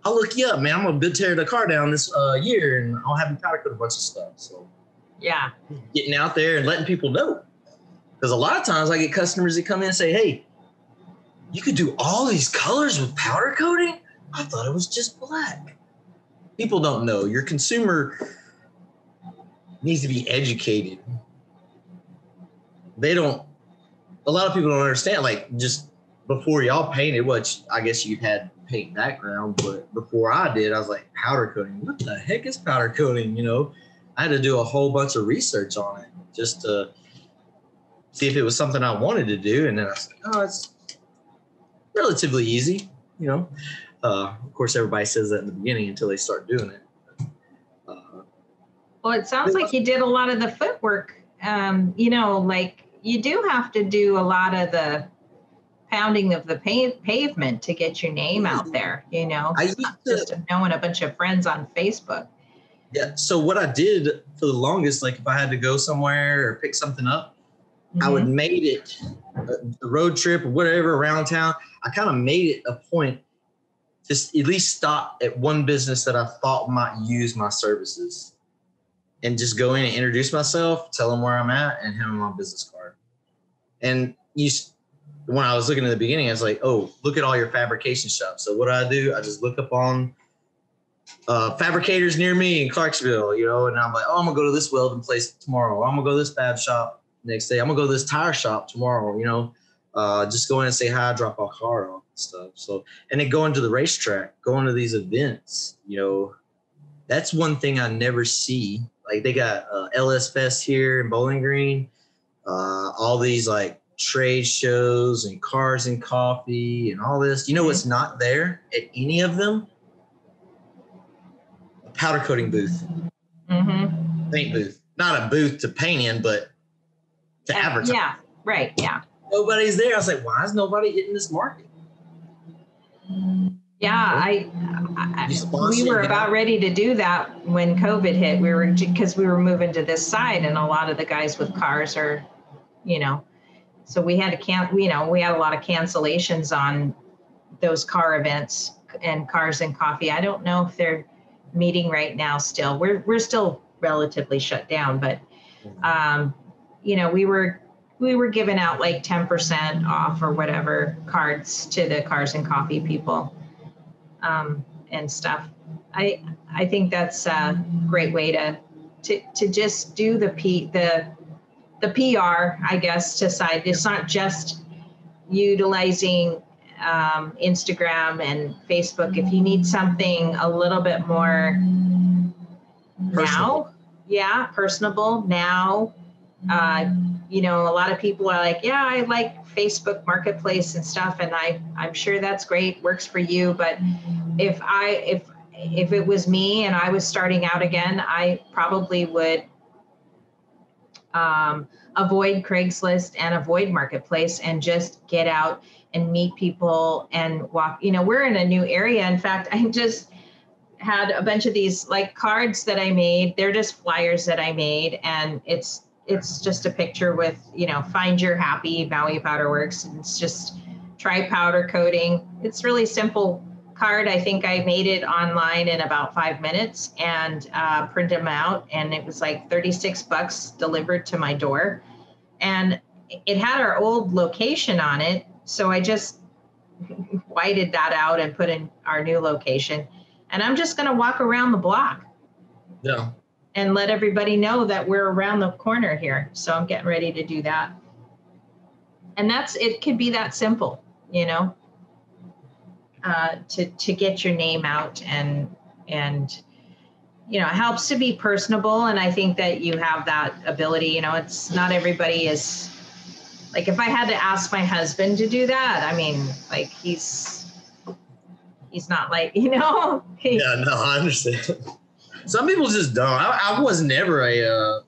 look you up, man. I'm gonna tear the car down this year, and I'll have you powder coat a bunch of stuff. So Yeah. Getting out there and letting people know. Because a lot of times I get customers that come in and say, hey, you could do all these colors with powder coating? I thought it was just black. People don't know. Your consumer needs to be educated. A lot of people don't understand, like, just before y'all painted, which I guess you had paint background, but before I did, I was like, powder coating, what the heck is powder coating? You know, I had to do a whole bunch of research on it just to see if it was something I wanted to do. And then I was like, oh, it's relatively easy, you know. Of course, everybody says that in the beginning until they start doing it. Well, it sounds like you did a lot of the footwork. You know, like you do have to do a lot of the pounding of the pavement to get your name out there, you know, just knowing a bunch of friends on Facebook. Yeah. So what I did for the longest, like if I had to go somewhere or pick something up, I would made it a road trip or whatever around town. I kind of made it a point to at least stop at one business that I thought might use my services and just go in and introduce myself, tell them where I'm at, and hand them my business card. And when I was looking at the beginning, I was like, oh, look at all your fabrication shops. So what do? I just look up on fabricators near me in Clarksville, you know, and I'm like, oh, I'm going to go to this welding place tomorrow. I'm going to go to this fab shop next day. I'm going to go to this tire shop tomorrow, you know, just go in and say hi, drop our car off and stuff. So, and then going to the racetrack, going to these events, you know, that's one thing I never see. Like they got LS Fest here in Bowling Green, all these like trade shows and cars and coffee and all this. You know what's not there at any of them? A powder coating booth. Paint booth. Not a booth to paint in, but to advertise. Yeah, right, yeah. Nobody's there. I was like, why is nobody hitting this market? Yeah, we were about ready to do that when COVID hit. Because we were moving to this side, and a lot of the guys with cars are, you know, so we had we had a lot of cancellations on those car events and Cars and Coffee. I don't know if they're meeting right now still. We're still relatively shut down, but you know, we were giving out like 10% off or whatever cards to the Cars and Coffee people. And stuff. I think that's a great way to just do the PR, I guess, to side. It's not just utilizing Instagram and Facebook. If you need something a little bit more personable. Personable now. You know, a lot of people are like, yeah, I like Facebook Marketplace and stuff, and I'm sure that's great, works for you. But if it was me and I was starting out again, I probably would avoid Craigslist and avoid Marketplace and just get out and meet people and walk. You know, we're in a new area. In fact, I just had a bunch of these like cards that I made. They're just flyers that I made, and it's just a picture with, you know, find your happy Maui Powder Works. It's just try powder coating. It's really simple card. I think I made it online in about 5 minutes and printed them out. And it was like $36 delivered to my door. And it had our old location on it. So I just whited that out and put in our new location. And I'm just going to walk around the block. Yeah. And let everybody know that we're around the corner here. So I'm getting ready to do that. And it could be that simple, you know, to get your name out and, you know, it helps to be personable. And I think that you have that ability, you know, it's not everybody is like, if I had to ask my husband to do that, I mean, like he's not like, you know. Yeah, no, I understand. Some people just don't. I was never a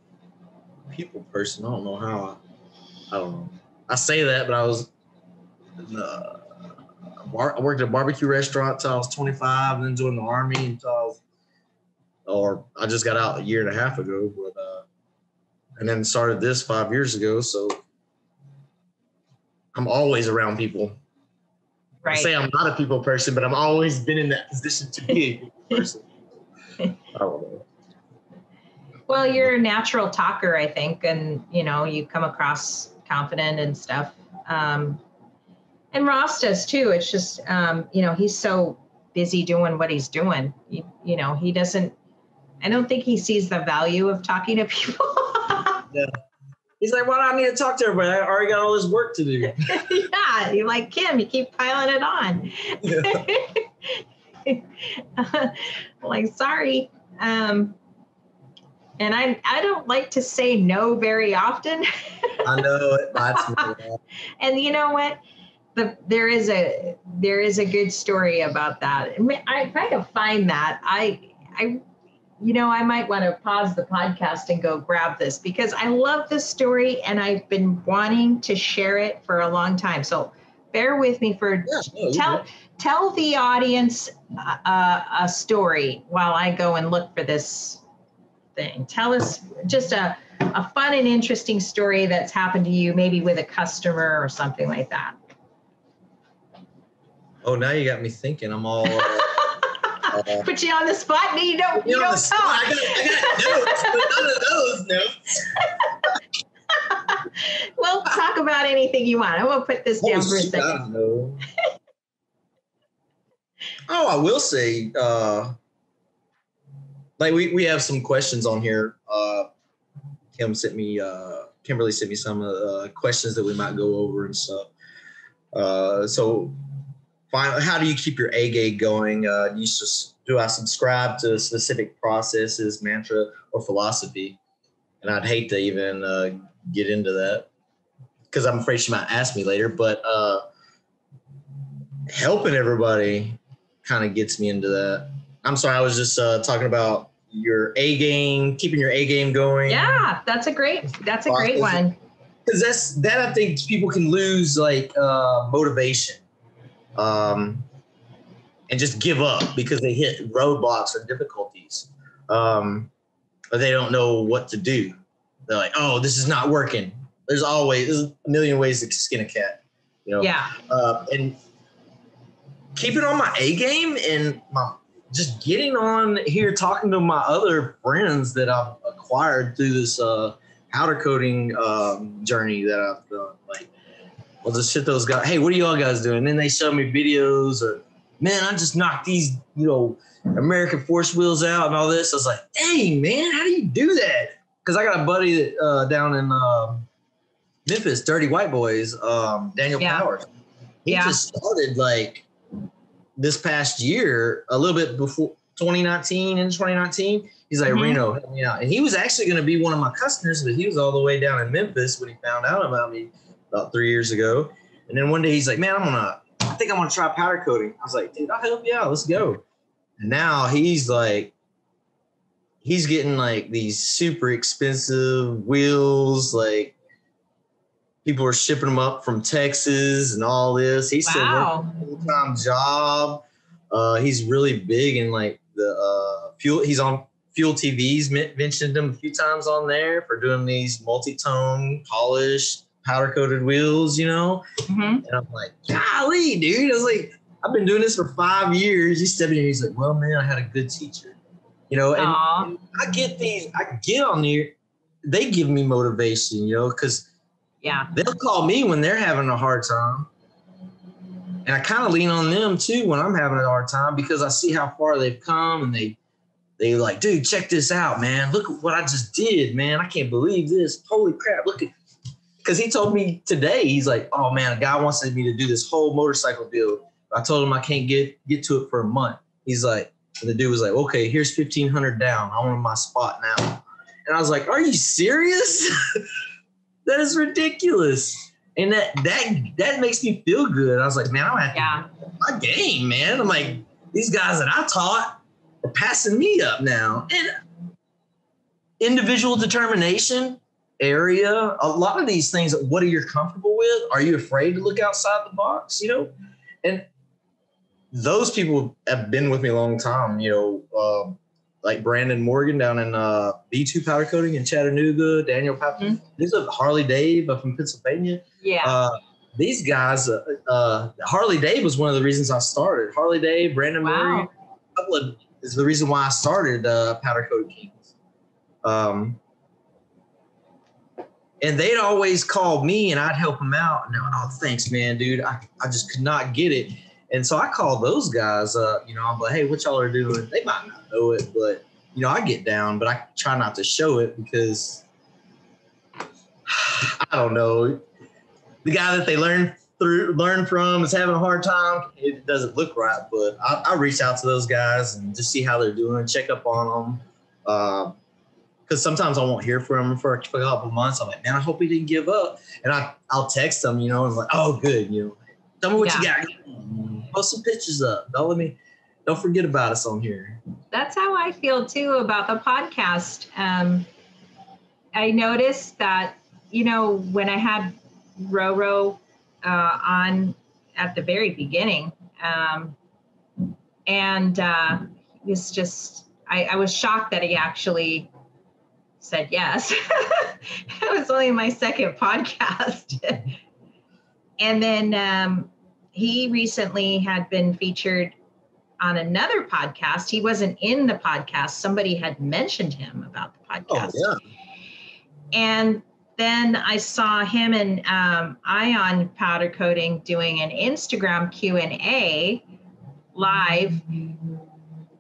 people person. I don't know how. I don't know. I say that, but I was. I worked at a barbecue restaurant until I was 25, and then joined the Army until I just got out a year and a half ago, but and then started this 5 years ago. So I'm always around people. Right. I say I'm not a people person, but I've always been in that position to be a people person. I don't know. Well, you're a natural talker, I think, and you come across confident and stuff. And Ross does too. It's just he's so busy doing what he's doing. He doesn't. I don't think he sees the value of talking to people. Yeah. He's like, why do I need to talk to everybody? I already got all this work to do. Yeah, you're like, Kim, you keep piling it on. Yeah. Like, sorry. And I don't like to say no very often. I know it. That's me. And you know what? There is a good story about that. I kind of find that I might want to pause the podcast and go grab this because I love this story and I've been wanting to share it for a long time. So bear with me tell the audience a story while I go and look for this thing. Tell us just a fun and interesting story that's happened to you, maybe with a customer or something like that. Oh, now you got me thinking. I'm all put you on the spot. No, you don't talk. I got notes, but none of those notes. Well, talk about anything you want. I'm gonna put this down for a second. I don't know. Oh, I will say, like we have some questions on here. Kimberly sent me some questions that we might go over and stuff. So how do you keep your A game going? Do I subscribe to specific processes, mantra, or philosophy? And I'd hate to even get into that because I'm afraid she might ask me later. But helping everybody kind of gets me into that. I'm sorry, I was just talking about your A game, keeping your A game going. Yeah, that's a great one. Because I think people can lose motivation. And just give up because they hit roadblocks or difficulties, or they don't know what to do. They're like, "Oh, this is not working." There's a million ways to skin a cat, Yeah. And keeping on my A game and just getting on here, talking to my other friends that I've acquired through this powder coating journey that I've done. Like, I'll just hit those guys. Hey, what are y'all guys doing? And then they show me videos or, man, I just knocked these, American Force wheels out and all this. I was like, dang, man, how do you do that? Because I got a buddy that down in Memphis, Dirty White Boys, Daniel Powers. He just started this past year, a little bit before 2019. He's like, Reno, help me out. And he was actually going to be one of my customers, but he was all the way down in Memphis when he found out about me about 3 years ago. And then one day he's like, man, I think I'm going to try powder coating. I was like, dude, I'll help you out. Let's go. And now he's getting these super expensive wheels. Like, people are shipping them up from Texas and all this. He's still working a full-time job. He's really big in the fuel. He's on Fuel TV's mentioned him a few times on there for doing these multi-tone, polished, powder-coated wheels, Mm-hmm. And I'm like, golly, dude. I was like, I've been doing this for 5 years. He's stepping in. He's like, well, man, I had a good teacher. And I get on there. They give me motivation, because they'll call me when they're having a hard time. And I kind of lean on them too when I'm having a hard time because I see how far they've come and they like, dude, check this out, man. Look at what I just did, man. I can't believe this. Holy crap. Look at, because he told me today, he's like, oh man, a guy wants me to do this whole motorcycle build. I told him I can't get to it for a month. He's like, and the dude was like, okay, here's $1,500 down. I want my spot now. And I was like, are you serious? That is ridiculous. And that makes me feel good. I was like, man, I'm at my game, man. I'm like, these guys that I taught are passing me up now. And individual determination area, a lot of these things, what are you comfortable with? Are you afraid to look outside the box? And those people have been with me a long time, like Brandon Morgan down in B2 Powder Coating in Chattanooga, Daniel Powder. Mm-hmm. These are Harley Dave up in Pennsylvania. Yeah. These guys, Harley Dave was one of the reasons I started. Harley Dave, Brandon Morgan, is the reason why I started Powder Koating Kings. And they'd always call me and I'd help them out. And they're like, oh, thanks, man, dude. I just could not get it. And so I called those guys up, I'm like, hey, what y'all are doing? They might not know it, but, I get down, but I try not to show it because I don't know. The guy that they learn from is having a hard time. It doesn't look right, but I reach out to those guys and just see how they're doing, check up on them. Because sometimes I won't hear from him for a couple of months. I'm like, man, I hope he didn't give up. And I'll text him, and I'm like, oh, good. Tell me what you got. Post some pictures up. Don't forget about us on here. That's how I feel too about the podcast. I noticed that, when I had Roro on at the very beginning, and it's just, I was shocked that he actually said yes. It was only my second podcast. And then he recently had been featured on another podcast. He wasn't in the podcast. Somebody had mentioned him about the podcast. Oh, yeah. And then I saw him and Ion Powder Coating doing an Instagram Q&A live.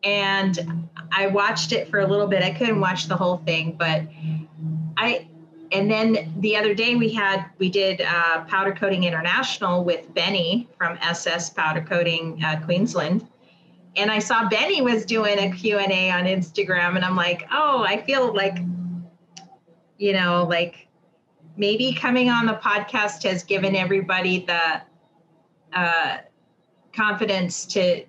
And I watched it for a little bit. I couldn't watch the whole thing, but and then the other day we did Powder Coating International with Benny from SS Powder Coating Queensland. And I saw Benny was doing a Q&A on Instagram, and I'm like, oh, I feel like, like maybe coming on the podcast has given everybody the confidence to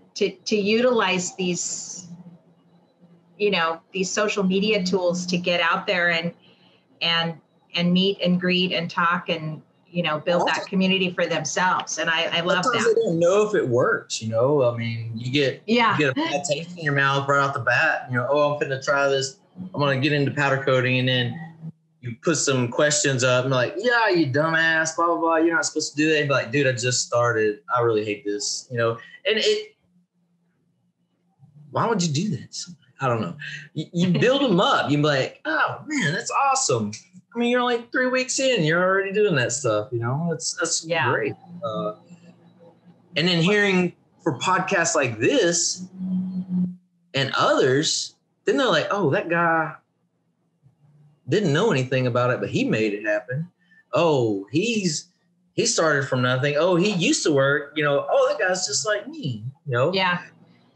utilize these, these social media tools to get out there and meet and greet and talk and, build that community for themselves. And I love that. Sometimes they don't know if it works, I mean, you get a bad taste in your mouth right off the bat, oh, I'm finna try this. I'm going to get into powder coating. And then you put some questions up and like, yeah, you dumbass, blah, blah, blah. You're not supposed to do that. And be like, dude, I just started. I really hate this, and why would you do this? I don't know. You build them up. You're like, oh man, that's awesome. I mean, you're like 3 weeks in, you're already doing that stuff. That's great. And then hearing for podcasts like this and others, then they're like, oh, that guy didn't know anything about it, but he made it happen. Oh, he started from nothing. Oh, he used to work. Oh, that guy's just like me. Yeah.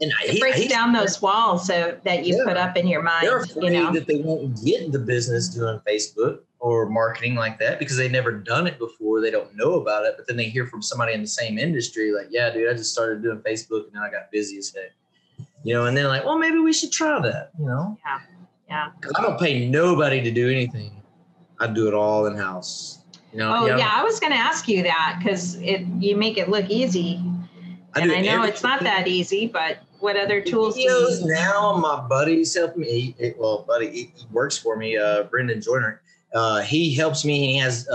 And it breaks down those walls that you put up in your mind. They're afraid that they won't get into business doing Facebook or marketing like that because they've never done it before. They don't know about it, but then they hear from somebody in the same industry like, yeah, dude, I just started doing Facebook and then I got busy as heck. And they're like, well, maybe we should try that, Yeah. I don't pay nobody to do anything. I do it all in-house. I was going to ask you that because you make it look easy. I know it's not that easy, but what other tools do you use? Now my buddy's helping me. He works for me, Brendan Joyner. He helps me. He has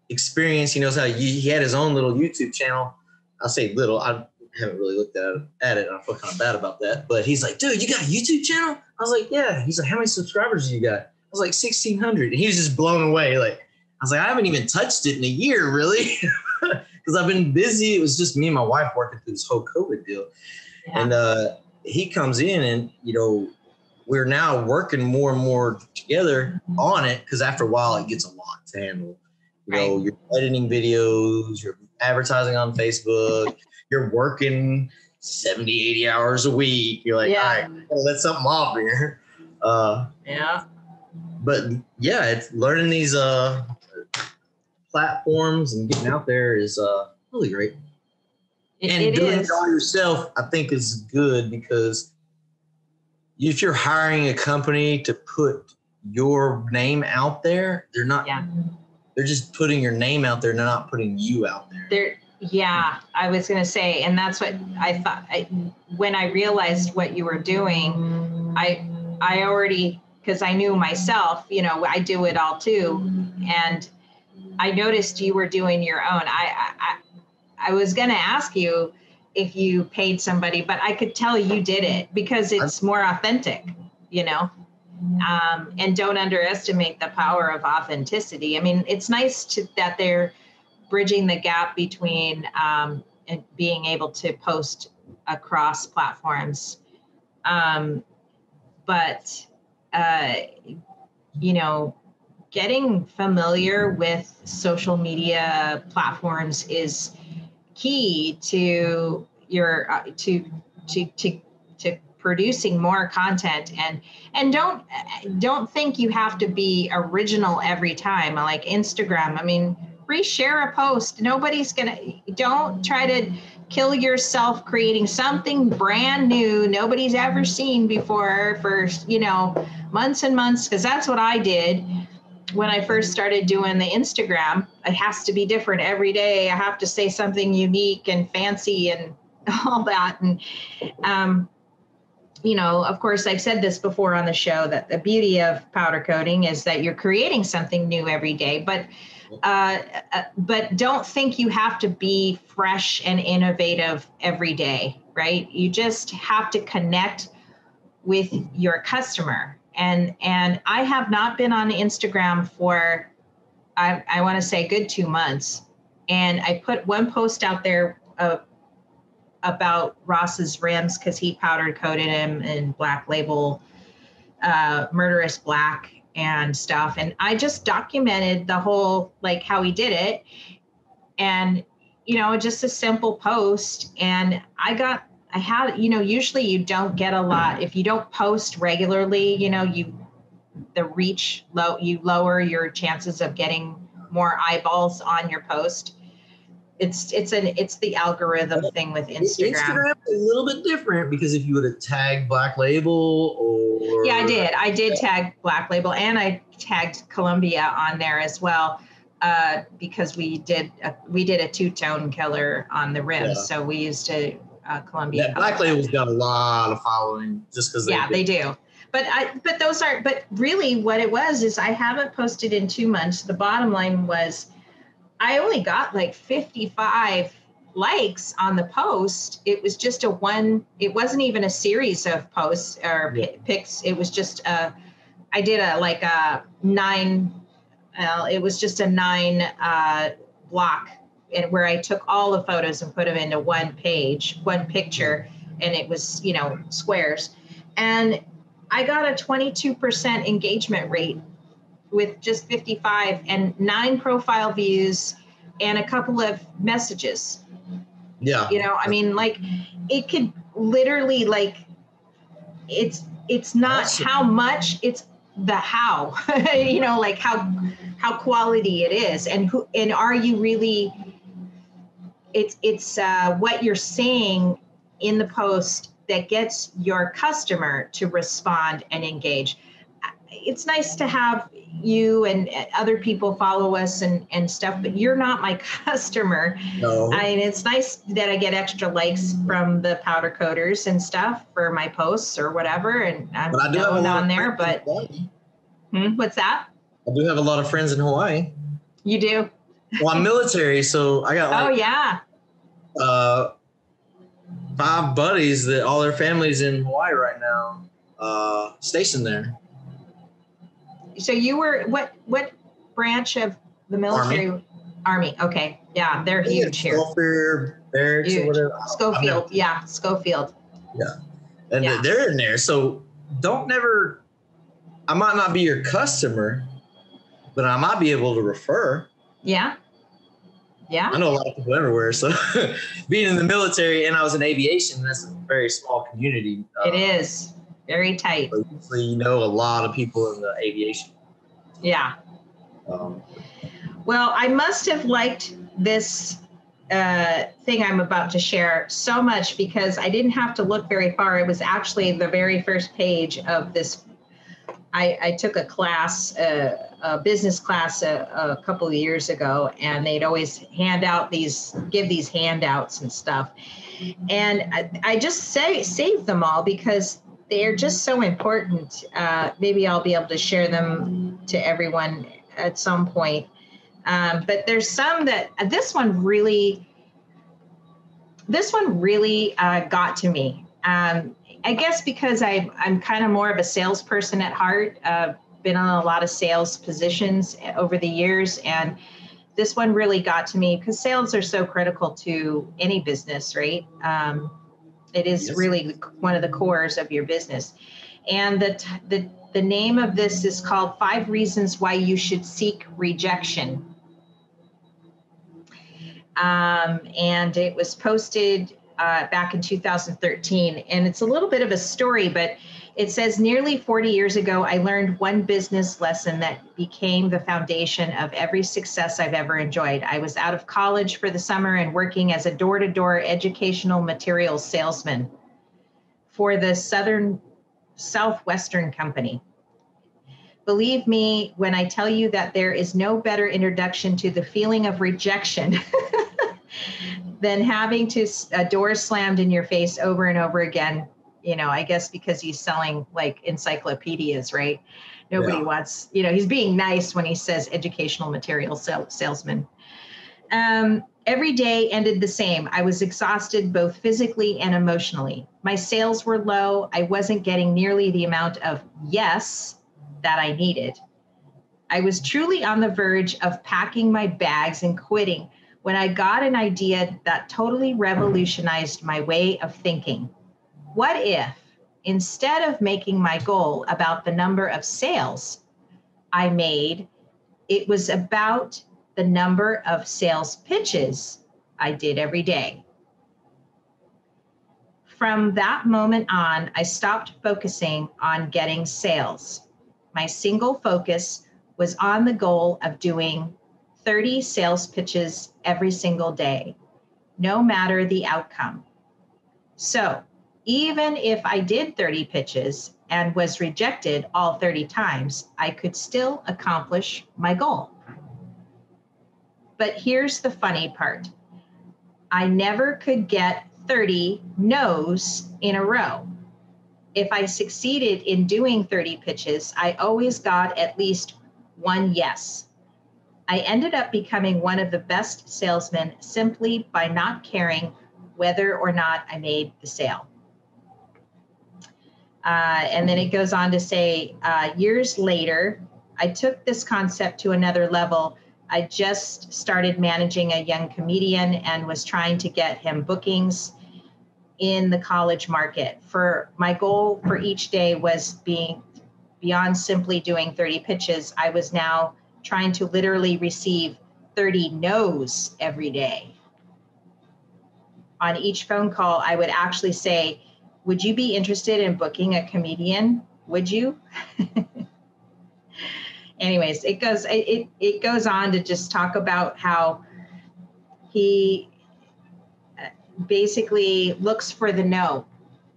experience. He knows how he had his own little YouTube channel. I'll say little. I haven't really looked at it. And I feel kind of bad about that. But he's like, dude, you got a YouTube channel? I was like, yeah. He's like, how many subscribers do you got? I was like, 1,600. And he was just blown away. Like, I was like, I haven't even touched it in a year, really. Because I've been busy. It was just me and my wife working through this whole COVID deal. Yeah. And he comes in and, we're now working more and more together on it because after a while it gets a lot to handle. You're editing videos, you're advertising on Facebook, you're working 70, 80 hours a week. You're like, all right, gotta let something off here. But yeah, it's learning these platforms and getting out there is really great. And doing it all yourself, I think, is good because if you're hiring a company to put your name out there, they're not. Yeah. They're just putting your name out there. They're not putting you out there. I was going to say, and that's what I thought. When I realized what you were doing, I already, because I knew myself, I do it all too, and I noticed you were doing your own. I was going to ask you if you paid somebody, but I could tell you did it because it's more authentic, And don't underestimate the power of authenticity. I mean, it's nice that they're bridging the gap between and being able to post across platforms. But getting familiar with social media platforms is key to your to producing more content, and don't think you have to be original every time. Like Instagram, I mean, reshare a post. Don't try to kill yourself creating something brand new nobody's ever seen before for months and months, because that's what I did when I first started doing the Instagram. It has to be different every day. I have to say something unique and fancy and all that. And of course, I've said this before on the show, that the beauty of powder coating is that you're creating something new every day, but don't think you have to be fresh and innovative every day, right? You just have to connect with your customer. And I have not been on Instagram for, I want to say, a good 2 months. And I put one post out there about Ross's rims, because he powder coated him in Black Label, Murderous Black and stuff. And I just documented the whole, like, how he did it. And, just a simple post. And usually you don't get a lot. If you don't post regularly, you lower your chances of getting more eyeballs on your post. It's the algorithm thing with Instagram. Instagram's a little bit different, because if you would have tagged Black Label or... Yeah, I did tag Black Label, and I tagged Columbia on there as well, because we did a two-tone killer on the rims. Yeah. So we used Columbia. Yeah, Black Label's got a lot of following just because they do. But really what it was is I haven't posted in 2 months. The bottom line was I only got like 55 likes on the post. It was just it wasn't even a series of posts or pics. It was just I did a 9, it was just a 9 block, and where I took all the photos and put them into one picture, and it was, squares. And I got a 22% engagement rate with just 55 and 9 profile views and a couple of messages. Yeah. I mean, like, it could literally, like, it's not awesome. How much, it's the how, like how quality it is, and are you really, it's what you're saying in the post that gets your customer to respond and engage. It's nice to have you and other people follow us and stuff, but you're not my customer. No. I mean, it's nice that I get extra likes from the powder coaters and stuff for my posts or whatever, and I'm known on there. But what's that? I do have a lot of friends in Hawaii. You do? Well, I'm military, so I got oh yeah, 5 buddies that all their families in Hawaii right now, stationed there. So you were what branch of the military? Army. Okay. Yeah, they're huge here. Schofield, barracks, huge. Or whatever. Schofield. Yeah, Schofield. Yeah. And they're in there. So I might not be your customer, but I might be able to refer. Yeah. Yeah. I know a lot of people everywhere. So being in the military, and I was in aviation, that's a very small community. It is. Very tight. So you know a lot of people in the aviation. Yeah. Well, I must have liked this thing I'm about to share so much, because I didn't have to look very far. It was actually the very first page of this. I took a class, a business class a couple of years ago, and they'd always give these handouts and stuff. And I just saved them all because they're just so important. Maybe I'll be able to share them to everyone at some point. But there's some that this one really got to me. I guess because I'm kind of more of a salesperson at heart, been on a lot of sales positions over the years. And this one really got to me because sales are so critical to any business, right? It is really one of the cores of your business. And the name of this is called 5 Reasons Why You Should Seek Rejection. And it was posted back in 2013. And it's a little bit of a story, but it says, nearly 40 years ago, I learned one business lesson that became the foundation of every success I've ever enjoyed. I was out of college for the summer and working as a door-to-door educational materials salesman for the Southwestern company. Believe me when I tell you that there is no better introduction to the feeling of rejection than having a door slammed in your face over and over again. You know, I guess because he's selling like encyclopedias, right? Nobody wants, he's being nice when he says educational material salesman. Every day ended the same. I was exhausted both physically and emotionally. My sales were low. I wasn't getting nearly the amount of yes that I needed. I was truly on the verge of packing my bags and quitting when I got an idea that totally revolutionized my way of thinking. What if, instead of making my goal about the number of sales I made, it was about the number of sales pitches I did every day? From that moment on, I stopped focusing on getting sales. My single focus was on the goal of doing 30 sales pitches every single day, no matter the outcome. So even if I did 30 pitches and was rejected all 30 times, I could still accomplish my goal. But here's the funny part. I never could get 30 no's in a row. If I succeeded in doing 30 pitches, I always got at least one yes. I ended up becoming one of the best salesmen simply by not caring whether or not I made the sale. And then it goes on to say, years later, I took this concept to another level. I just started managing a young comedian and was trying to get him bookings in the college market. For my goal for each day was being beyond simply doing 30 pitches. I was now trying to literally receive 30 no's every day. On each phone call, I would actually say, would you be interested in booking a comedian? Would you? Anyways, it goes on to just talk about how he basically looks for the no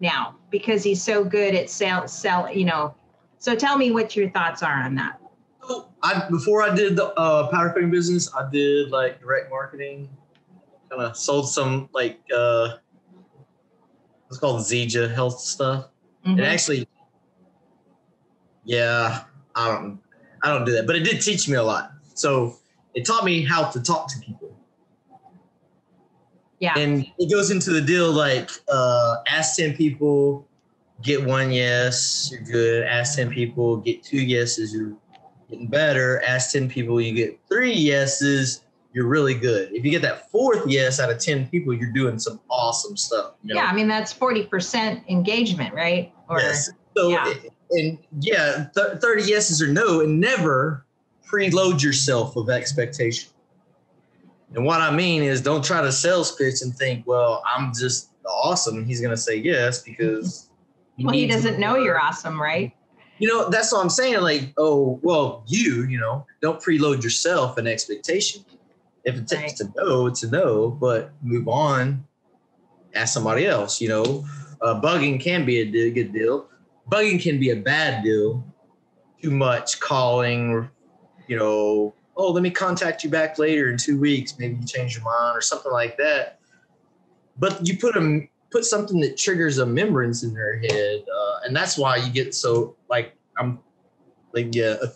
now because he's so good at sell. So tell me what your thoughts are on that. So before I did the powder coating business, I did like direct marketing, kind of sold some like it's called Zija health stuff. Mm-hmm. And actually, I don't do that, but it did teach me a lot. So it taught me how to talk to people. Yeah. And it goes into the deal like ask 10 people, get 1 yes, you're good. Ask 10 people, get 2 yeses, you're getting better. Ask 10 people, you get 3 yeses, you're really good. If you get that 4th yes out of 10 people, you're doing some awesome stuff. Yeah, I mean, that's 40% engagement, right? Yes. So, 30 yeses or no, and never preload yourself with expectation. And what I mean is don't try to sales pitch and think, well, I'm just awesome. He's going to say yes because he doesn't know you're awesome, right? That's what I'm saying. Like, oh, well, don't preload yourself an expectation. If it's a no, it's a no, but move on. Ask somebody else. Bugging can be a good deal. Bugging can be a bad deal. Too much calling, oh, let me contact you back later in 2 weeks. Maybe you change your mind or something like that. But you put something that triggers a remembrance in their head. And that's why you get so an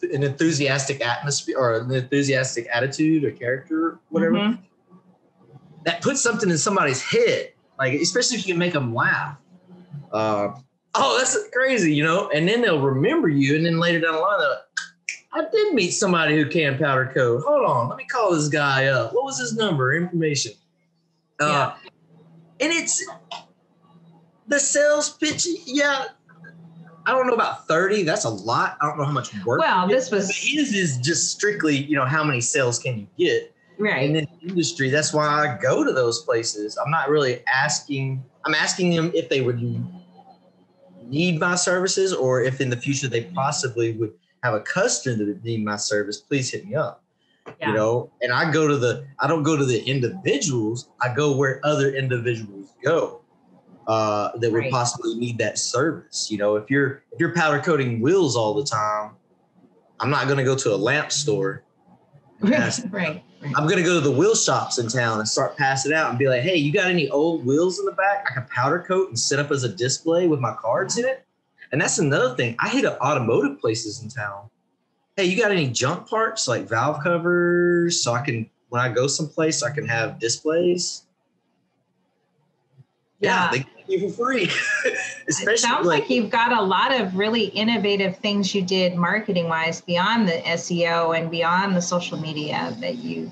enthusiastic atmosphere or an enthusiastic attitude or character, whatever. Mm-hmm. That puts something in somebody's head, like especially if you can make them laugh. oh, that's crazy, you know? And then they'll remember you. And then later down the line, they're like, I did meet somebody who can powder coat. Hold on, let me call this guy up. What was his number, information? And it's the sales pitch. Yeah, I don't know about 30. That's a lot. I don't know how much work. Well, this was his is just strictly, you know, how many sales can you get? Right. In this industry. That's why I go to those places. I'm not really asking. I'm asking them if they would need my services, or if in the future they possibly would have a customer that need my service. Please hit me up. Yeah. You know, and I don't go to the individuals. I go where other individuals go that would possibly need that service. You know, if you're powder coating wheels all the time, I'm not going to go to a lamp store. Right. I'm going to go to the wheel shops in town and start passing out and be like, hey, you got any old wheels in the back I can powder coat and set up as a display with my cards in it? And that's another thing. I hit up automotive places in town. Hey, you got any junk parts like valve covers so I can, when I go someplace, I can have displays? Yeah, they give you for free. It sounds like you've got a lot of really innovative things you did marketing-wise beyond the SEO and beyond the social media that you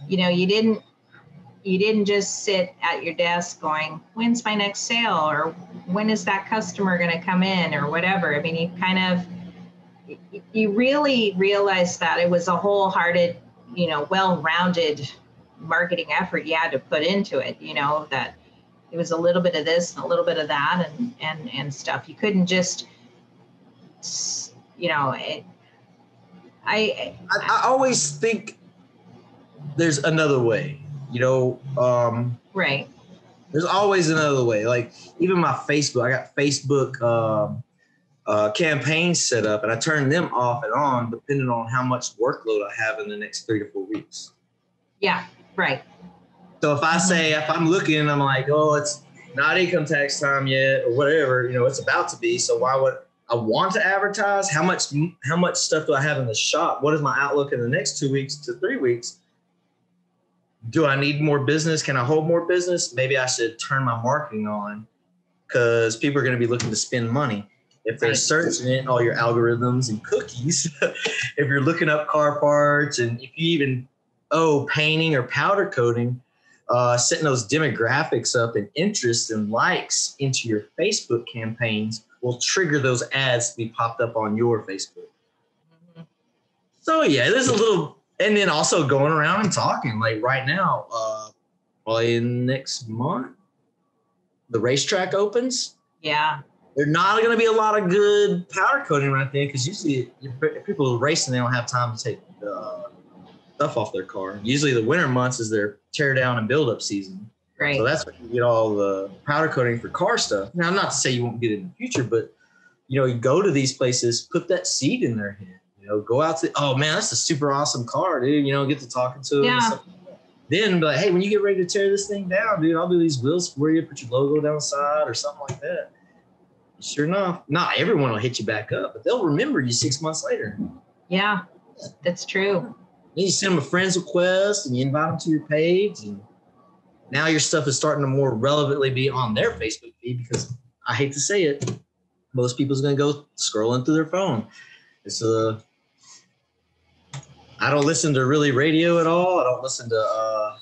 didn't just sit at your desk going, when's my next sale, or when is that customer going to come in, or whatever. I mean, you really realized that it was a wholehearted, well-rounded marketing effort you had to put into it, that it was a little bit of this and a little bit of that and stuff. You couldn't just, I always think there's another way, right. There's always another way. Like even my Facebook, I got Facebook campaigns set up, and I turn them off and on depending on how much workload I have in the next 3 to 4 weeks. Yeah, right. So if I say, if I'm looking and I'm like, oh, it's not income tax time yet or whatever, it's about to be. So why would I want to advertise? How much stuff do I have in the shop? What is my outlook in the next 2 weeks to 3 weeks? Do I need more business? Can I hold more business? Maybe I should turn my marketing on because people are going to be looking to spend money. If they're searching it, all your algorithms and cookies, if you're looking up car parts, and if you even, painting or powder coating, setting those demographics up and interest and likes into your Facebook campaigns will trigger those ads to be popped up on your Facebook. Mm-hmm. So yeah, there's a little, and then also going around and talking. Like right now, in next month, the racetrack opens. Yeah. There's not going to be a lot of good powder coating right there because usually if people are racing, they don't have time to take stuff off their car. Usually the winter months is their tear down and build up season. Right. So that's when you get all the powder coating for car stuff. Now, not to say you won't get it in the future, but you go to these places, put that seed in their head. Go out to, oh man, that's a super awesome car, dude. Get to talking to them. Yeah. Then be like, hey, when you get ready to tear this thing down, dude, I'll do these wheels for you. Put your logo down the side or something like that. Sure enough, not everyone will hit you back up, but they'll remember you 6 months later. Yeah, that's true. Then you send them a friend's request and you invite them to your page. And now your stuff is starting to more relevantly be on their Facebook feed because I hate to say it, most people's going to go scrolling through their phone. It's I don't listen to really radio at all. I don't listen to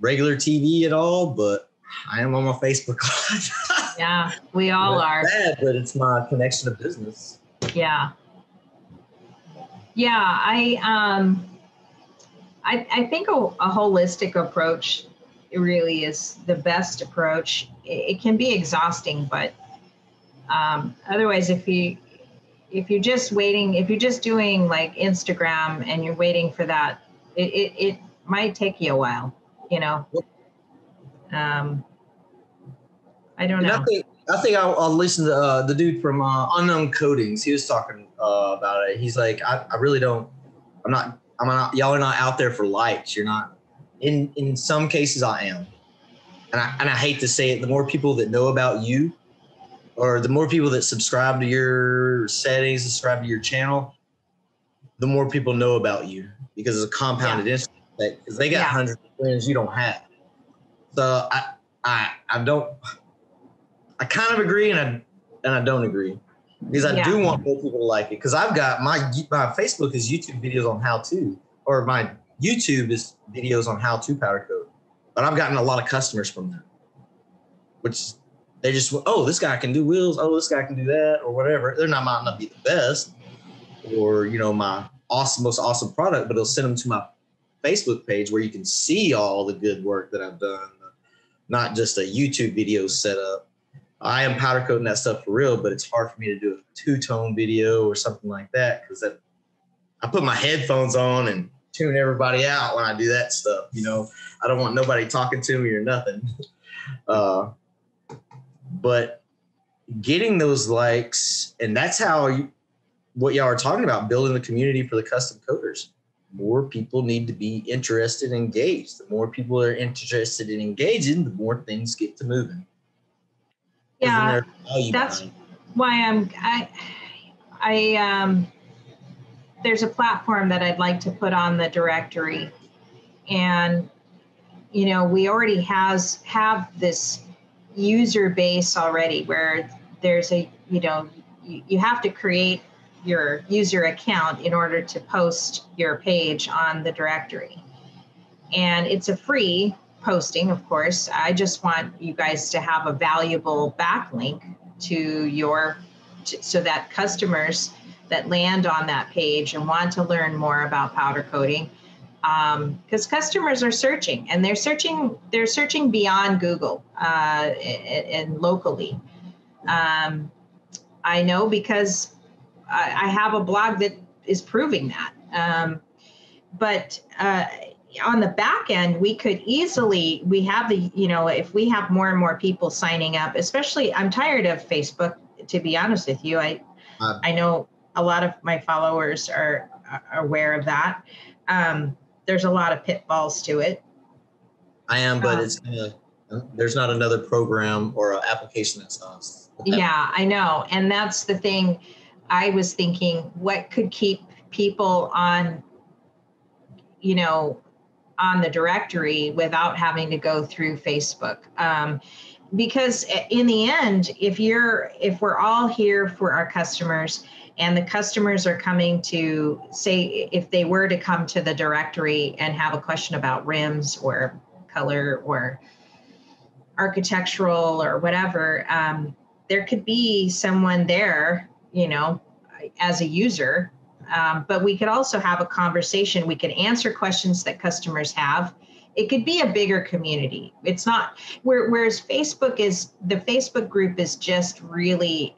regular TV at all, but I am on my Facebook a lot. Yeah, we all are. Bad, but it's my connection to business. Yeah. Yeah, I think a holistic approach really is the best approach. It can be exhausting, but otherwise, if you're just doing like Instagram and you're waiting for that, it might take you a while, I don't know. I think I'll listen to the dude from Unknown Coatings. He was talking about it. He's like, I really don't. Y'all are not out there for likes. You're not. In some cases, I am, and I hate to say it. The more people that know about you, or the more people that subscribe to your settings, subscribe to your channel, the more people know about you because it's a compounded interest. Because they got hundreds of friends you don't have. So I don't. I kind of agree, and and I don't agree. Because I do want more people to like it. Because I've got my Facebook is YouTube videos on how to, or my YouTube is videos on how to powder coat. But I've gotten a lot of customers from that, which they just, oh, this guy can do wheels. Oh, this guy can do that, or whatever. They're not might not be the best, or my most awesome product, but it'll send them to my Facebook page where you can see all the good work that I've done, not just a YouTube video set up. I am powder coating that stuff for real, but it's hard for me to do a two-tone video or something like that because I put my headphones on and tune everybody out when I do that stuff. I don't want nobody talking to me or nothing. But getting those likes, and that's how what y'all are talking about, building the community for the custom coaters. More people need to be interested and engaged. The more people are interested in engaging, the more things get to moving. Yeah, that's why there's a platform that I'd like to put on the directory, and we already have this user base already where there's you have to create your user account in order to post your page on the directory, and it's a free posting, of course. I just want you guys to have a valuable backlink so that customers that land on that page and want to learn more about powder coating, because customers are searching, and they're searching beyond Google and locally. I know because I have a blog that is proving that. But on the back end, we have if we have more and more people signing up, especially, I'm tired of Facebook, to be honest with you. I know a lot of my followers are aware of that. There's a lot of pitfalls to it. I am, but there's not another program or an application that stops. Yeah, I know. And that's the thing. I was thinking, what could keep people on the directory without having to go through Facebook? Because in the end, if we're all here for our customers, and the customers are coming to, say, if they were to come to the directory and have a question about rims or color or architectural or whatever, there could be someone there, as a user, but we could also have a conversation. We could answer questions that customers have. It could be a bigger community. It's not, whereas the Facebook group is just really,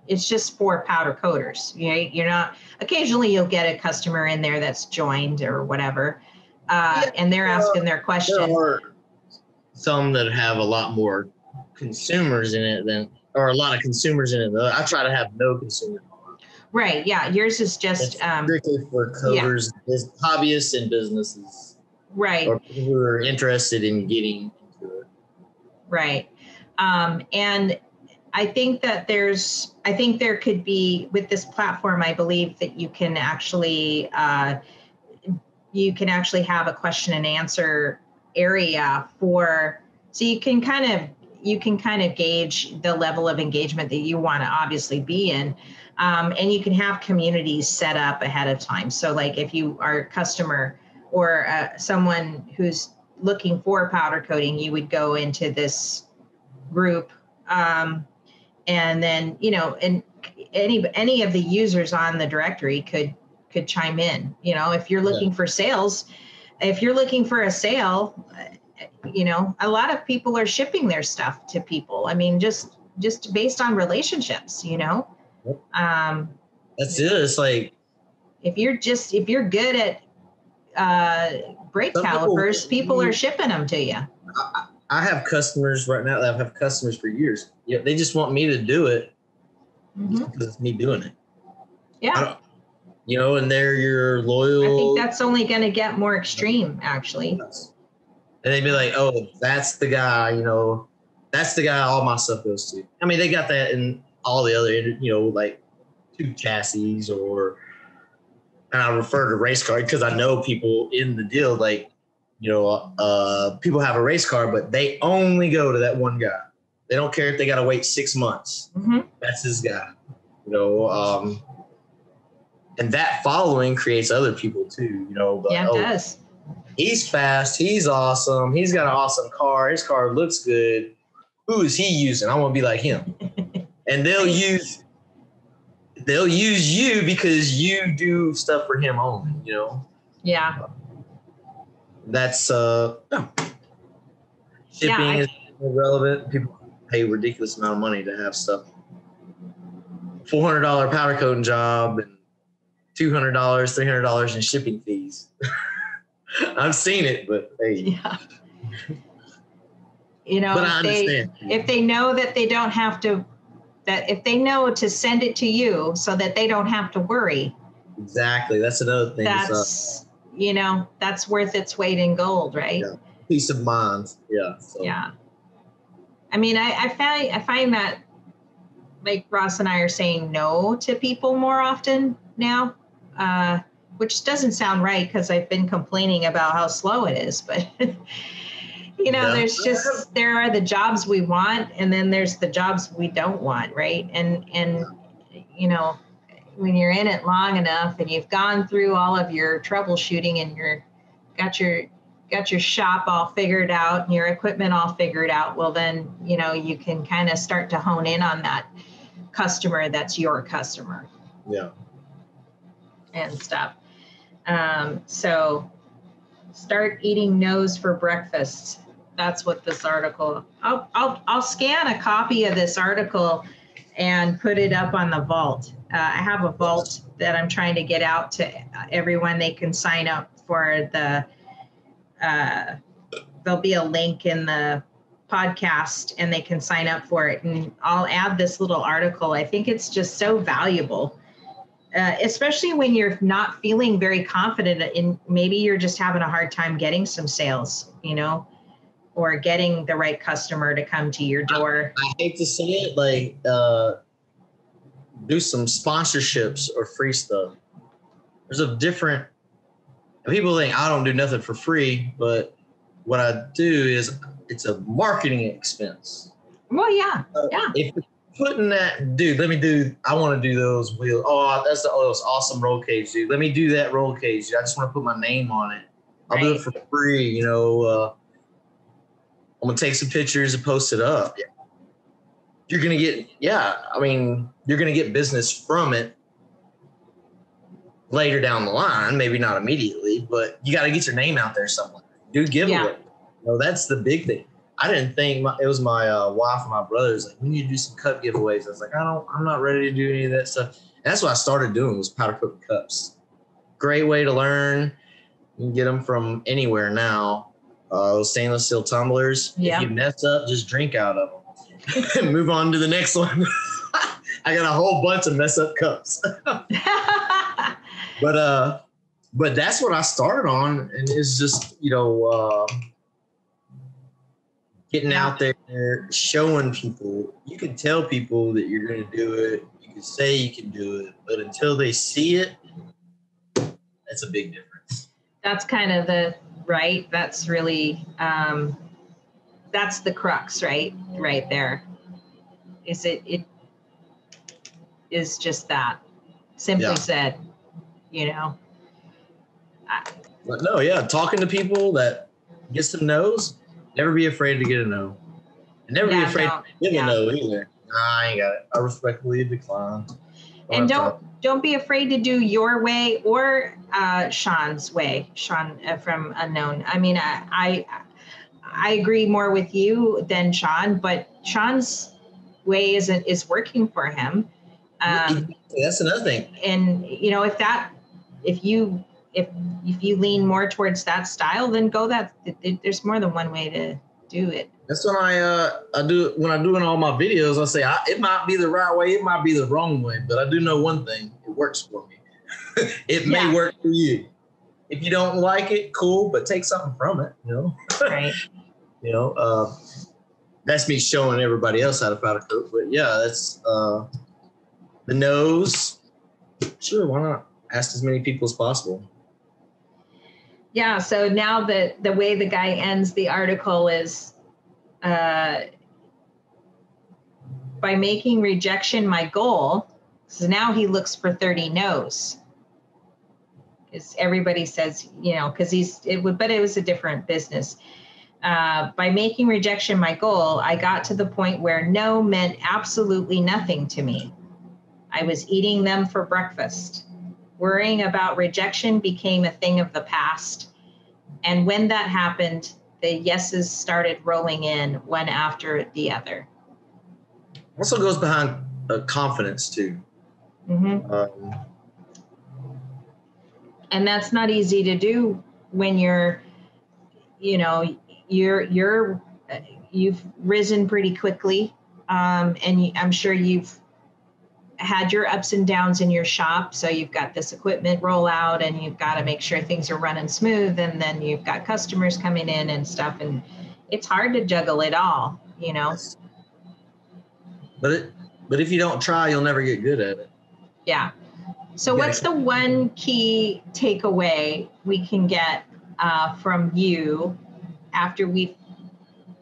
it's just for powder coaters. You're not, occasionally you'll get a customer in there that's joined or whatever, and they're asking their question. There are some that have a lot more consumers in it or a lot of consumers in it. I try to have no consumers. Right. Yeah. Yours is just strictly for coaters, hobbyists and businesses. Right. Or people who are interested in getting into it. Right. And I think there could be, with this platform, I believe that you can actually have a question and answer area so you can kind of gauge the level of engagement that you want to obviously be in. And you can have communities set up ahead of time. So like if you are a customer or someone who's looking for powder coating, you would go into this group, and then, and any of the users on the directory could chime in. If you're looking for sales, if you're looking for a sale, a lot of people are shipping their stuff to people. I mean, just based on relationships, That's it. It's like, if you're good at brake calipers, people are shipping them to you. I have customers right now that have customers for years. Yeah, they just want me to do it because it's me doing it. Yeah. And they're your loyal. I think that's only going to get more extreme, actually. And they'd be like, "Oh, that's the guy. That's the guy all my stuff goes to." I mean, they got that in all the other, like tube chassis and I refer to race car because I know people in the deal, like, people have a race car, but they only go to that one guy. They don't care if they got to wait 6 months. That's his guy, you know. And that following creates other people too, you know. But, yeah, it does. He's fast. He's awesome. He's got an awesome car. His car looks good. Who is he using? I want to be like him. And they'll use you because you do stuff for him only, you know? Yeah. That's shipping is irrelevant. People pay a ridiculous amount of money to have stuff. $400 powder coating job and $200, $300 in shipping fees. I've seen it, but hey. Yeah. You know, but I understand. If they know that they don't have to, that if they know to send it to you so that they don't have to worry. Exactly. That's another thing. That's, you know, that's worth its weight in gold, right? Yeah. Peace of mind. Yeah. So. Yeah. I mean, I find that, like Ross and I are saying no to people more often now, which doesn't sound right because I've been complaining about how slow it is, but you know, there are the jobs we want, and then there's the jobs we don't want, right? And you know, when you're in it long enough and you've gone through all of your troubleshooting and got your shop all figured out and your equipment all figured out, well then, you know, you can kind of start to hone in on that customer that's your customer. Yeah. And stuff. So start eating no's for breakfast. That's what this article, I'll scan a copy of this article and put it up on the vault. I have a vault that I'm trying to get out to everyone. They can sign up for the, there'll be a link in the podcast and they can sign up for it. And I'll add this little article. I think it's just so valuable, especially when you're not feeling very confident in, maybe you're just having a hard time getting some sales, you know, or getting the right customer to come to your door. I hate to say it, like, do some sponsorships or free stuff. There's a different, people think I don't do nothing for free, but what I do is it's a marketing expense. Well, yeah, yeah. If you're putting that, dude, I want to do those wheels. Oh, that's those awesome roll cage, dude. Let me do that roll cage. I just want to put my name on it. I'll do it for free, you know. I'm going to take some pictures and post it up. You're going to get, you're going to get business from it later down the line. Maybe not immediately, but you got to get your name out there somewhere. Do giveaway. Yeah. You know, that's the big thing. I didn't think it was my wife and my brothers. Like, we need to do some cup giveaways. I was like, I'm not ready to do any of that stuff. And that's what I started doing was powder coating cups. Great way to learn. You can get them from anywhere now. Stainless steel tumblers. Yeah. If you mess up, just drink out of them and move on to the next one. I got a whole bunch of mess up cups. But that's what I started on, and it's just, you know, getting out there, showing people. You can tell people that you're going to do it. You can say you can do it, but until they see it, that's a big difference. That's kind of right. That's really, that's the crux, right there. It is just that, simply said, you know. But no, talking to people that get some no's. Never be afraid to get a no. And never be afraid to give a no either. Nah, I ain't got it. I respectfully decline. And don't be afraid to do your way or Sean's way. Sean from Unknown. I mean, I agree more with you than Sean, but Sean's way is working for him. That's another thing. And you know, if you lean more towards that style, then go that. There's more than one way to do it. That's when I do when I'm doing all my videos. I say it might be the right way, it might be the wrong way, but I do know one thing: it works for me. It may work for you. If you don't like it, cool, but take something from it. You know, right? You know, that's me showing everybody else how to powder coat. But yeah, that's the nose. Sure, why not? Ask as many people as possible. Yeah. So now the way the guy ends the article is, by making rejection my goal, so now he looks for 30 no's. Because everybody says, because it was a different business. By making rejection my goal, I got to the point where no meant absolutely nothing to me. I was eating them for breakfast. Worrying about rejection became a thing of the past. And when that happened, the yeses started rolling in one after the other. Also goes behind confidence too. Mm-hmm. And that's not easy to do when you've risen pretty quickly. And I'm sure you've had your ups and downs in your shop. So you've got this equipment rollout and you've got to make sure things are running smooth. And then you've got customers coming in and stuff. And it's hard to juggle it all, Yes. But if you don't try, you'll never get good at it. Yeah. So what's the one key takeaway we can get from you after we've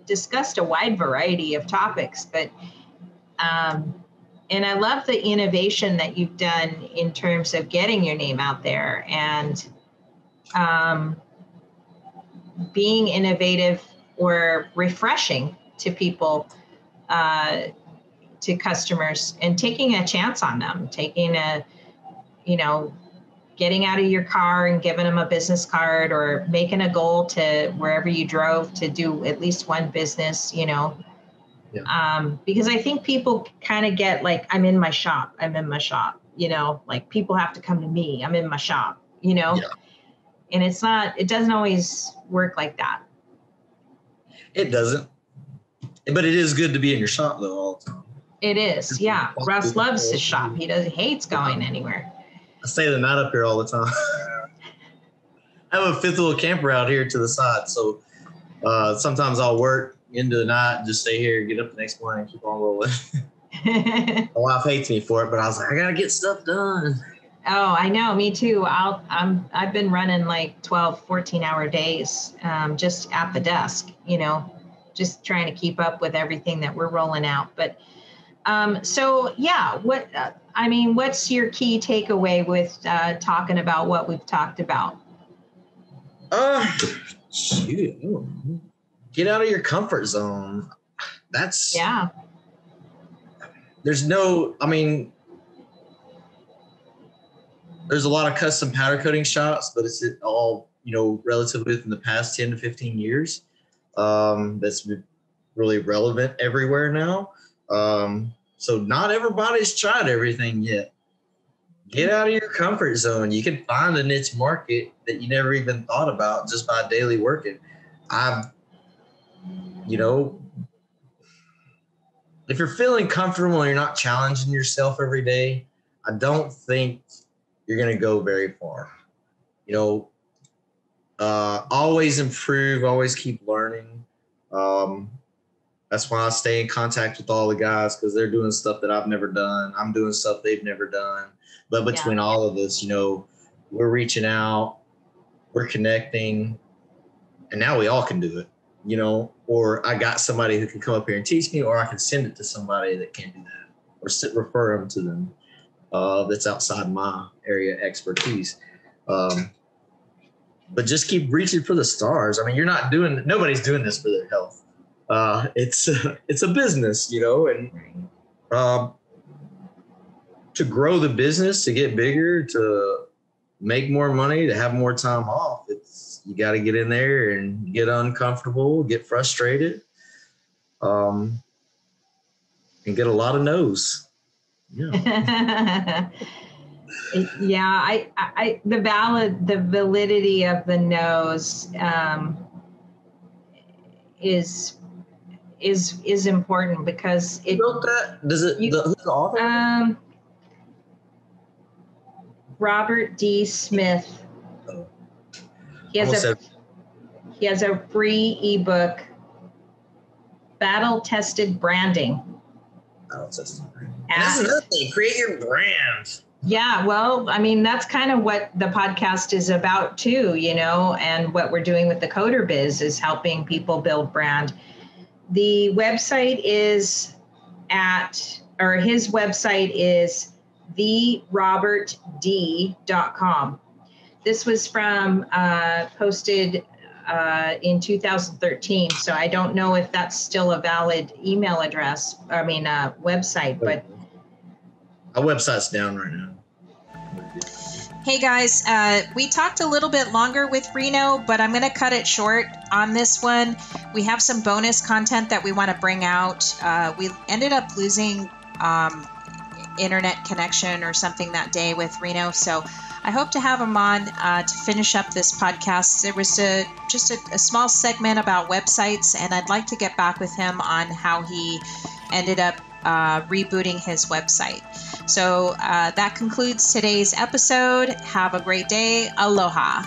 discussed a wide variety of topics? But and I love the innovation that you've done in terms of getting your name out there and being innovative or refreshing to people, to customers, and taking a chance on them, getting out of your car and giving them a business card, or making a goal to wherever you drove to do at least one business, Yeah. Because I think people kind of get like, I'm in my shop, like people have to come to me, I'm in my shop, Yeah. And it doesn't always work like that. It doesn't, but it is good to be in your shop though all the time. It is. Yeah. Russ loves his shop. He hates going anywhere. I stay the night up here all the time. I have a fifth wheel camper out here to the side. So sometimes I'll work into the night, just stay here, get up the next morning and keep on rolling. My wife hates me for it, but I was like, I got to get stuff done. Oh, I know. Me too. I've been running like 12, 14-hour days just at the desk, just trying to keep up with everything that we're rolling out. But so, yeah, what's your key takeaway with talking about what we've talked about? Get out of your comfort zone. Yeah. There's a lot of custom powder coating shops, but it's all, relatively within the past 10 to 15 years. That's really relevant everywhere now. So not everybody's tried everything yet. Get out of your comfort zone. You can find a niche market that you never even thought about just by daily working. If you're feeling comfortable and you're not challenging yourself every day, I don't think you're going to go very far. Always improve, always keep learning. That's why I stay in contact with all the guys, because they're doing stuff that I've never done. I'm doing stuff they've never done. But between all of us, we're reaching out, we're connecting, and now we all can do it, or I got somebody who can come up here and teach me, or I can send it to somebody that can do that, or refer them to them that's outside my area expertise. But just keep reaching for the stars. Nobody's doing this for their health. It's a business, and to grow the business, to get bigger, to make more money, to have more time off, you got to get in there and get uncomfortable, get frustrated, and get a lot of no's. Yeah. Yeah, the validity of the no's is important, because Who wrote that? Who's the author? Robert D. Smith. He has a free ebook, Battle Tested Branding. That's another thing. Create your brand. Yeah, well, that's kind of what the podcast is about too, and what we're doing with the Coder Biz is helping people build brand. The website is his website is therobertd.com. This was posted in 2013, so I don't know if that's still a valid email address. Website, but our website's down right now. Hey guys, we talked a little bit longer with Reno, but I'm going to cut it short on this one. We have some bonus content that we want to bring out. We ended up losing internet connection or something that day with Reno, so I hope to have him on to finish up this podcast. There was just a small segment about websites, and I'd like to get back with him on how he ended up rebooting his website. So that concludes today's episode. Have a great day. Aloha.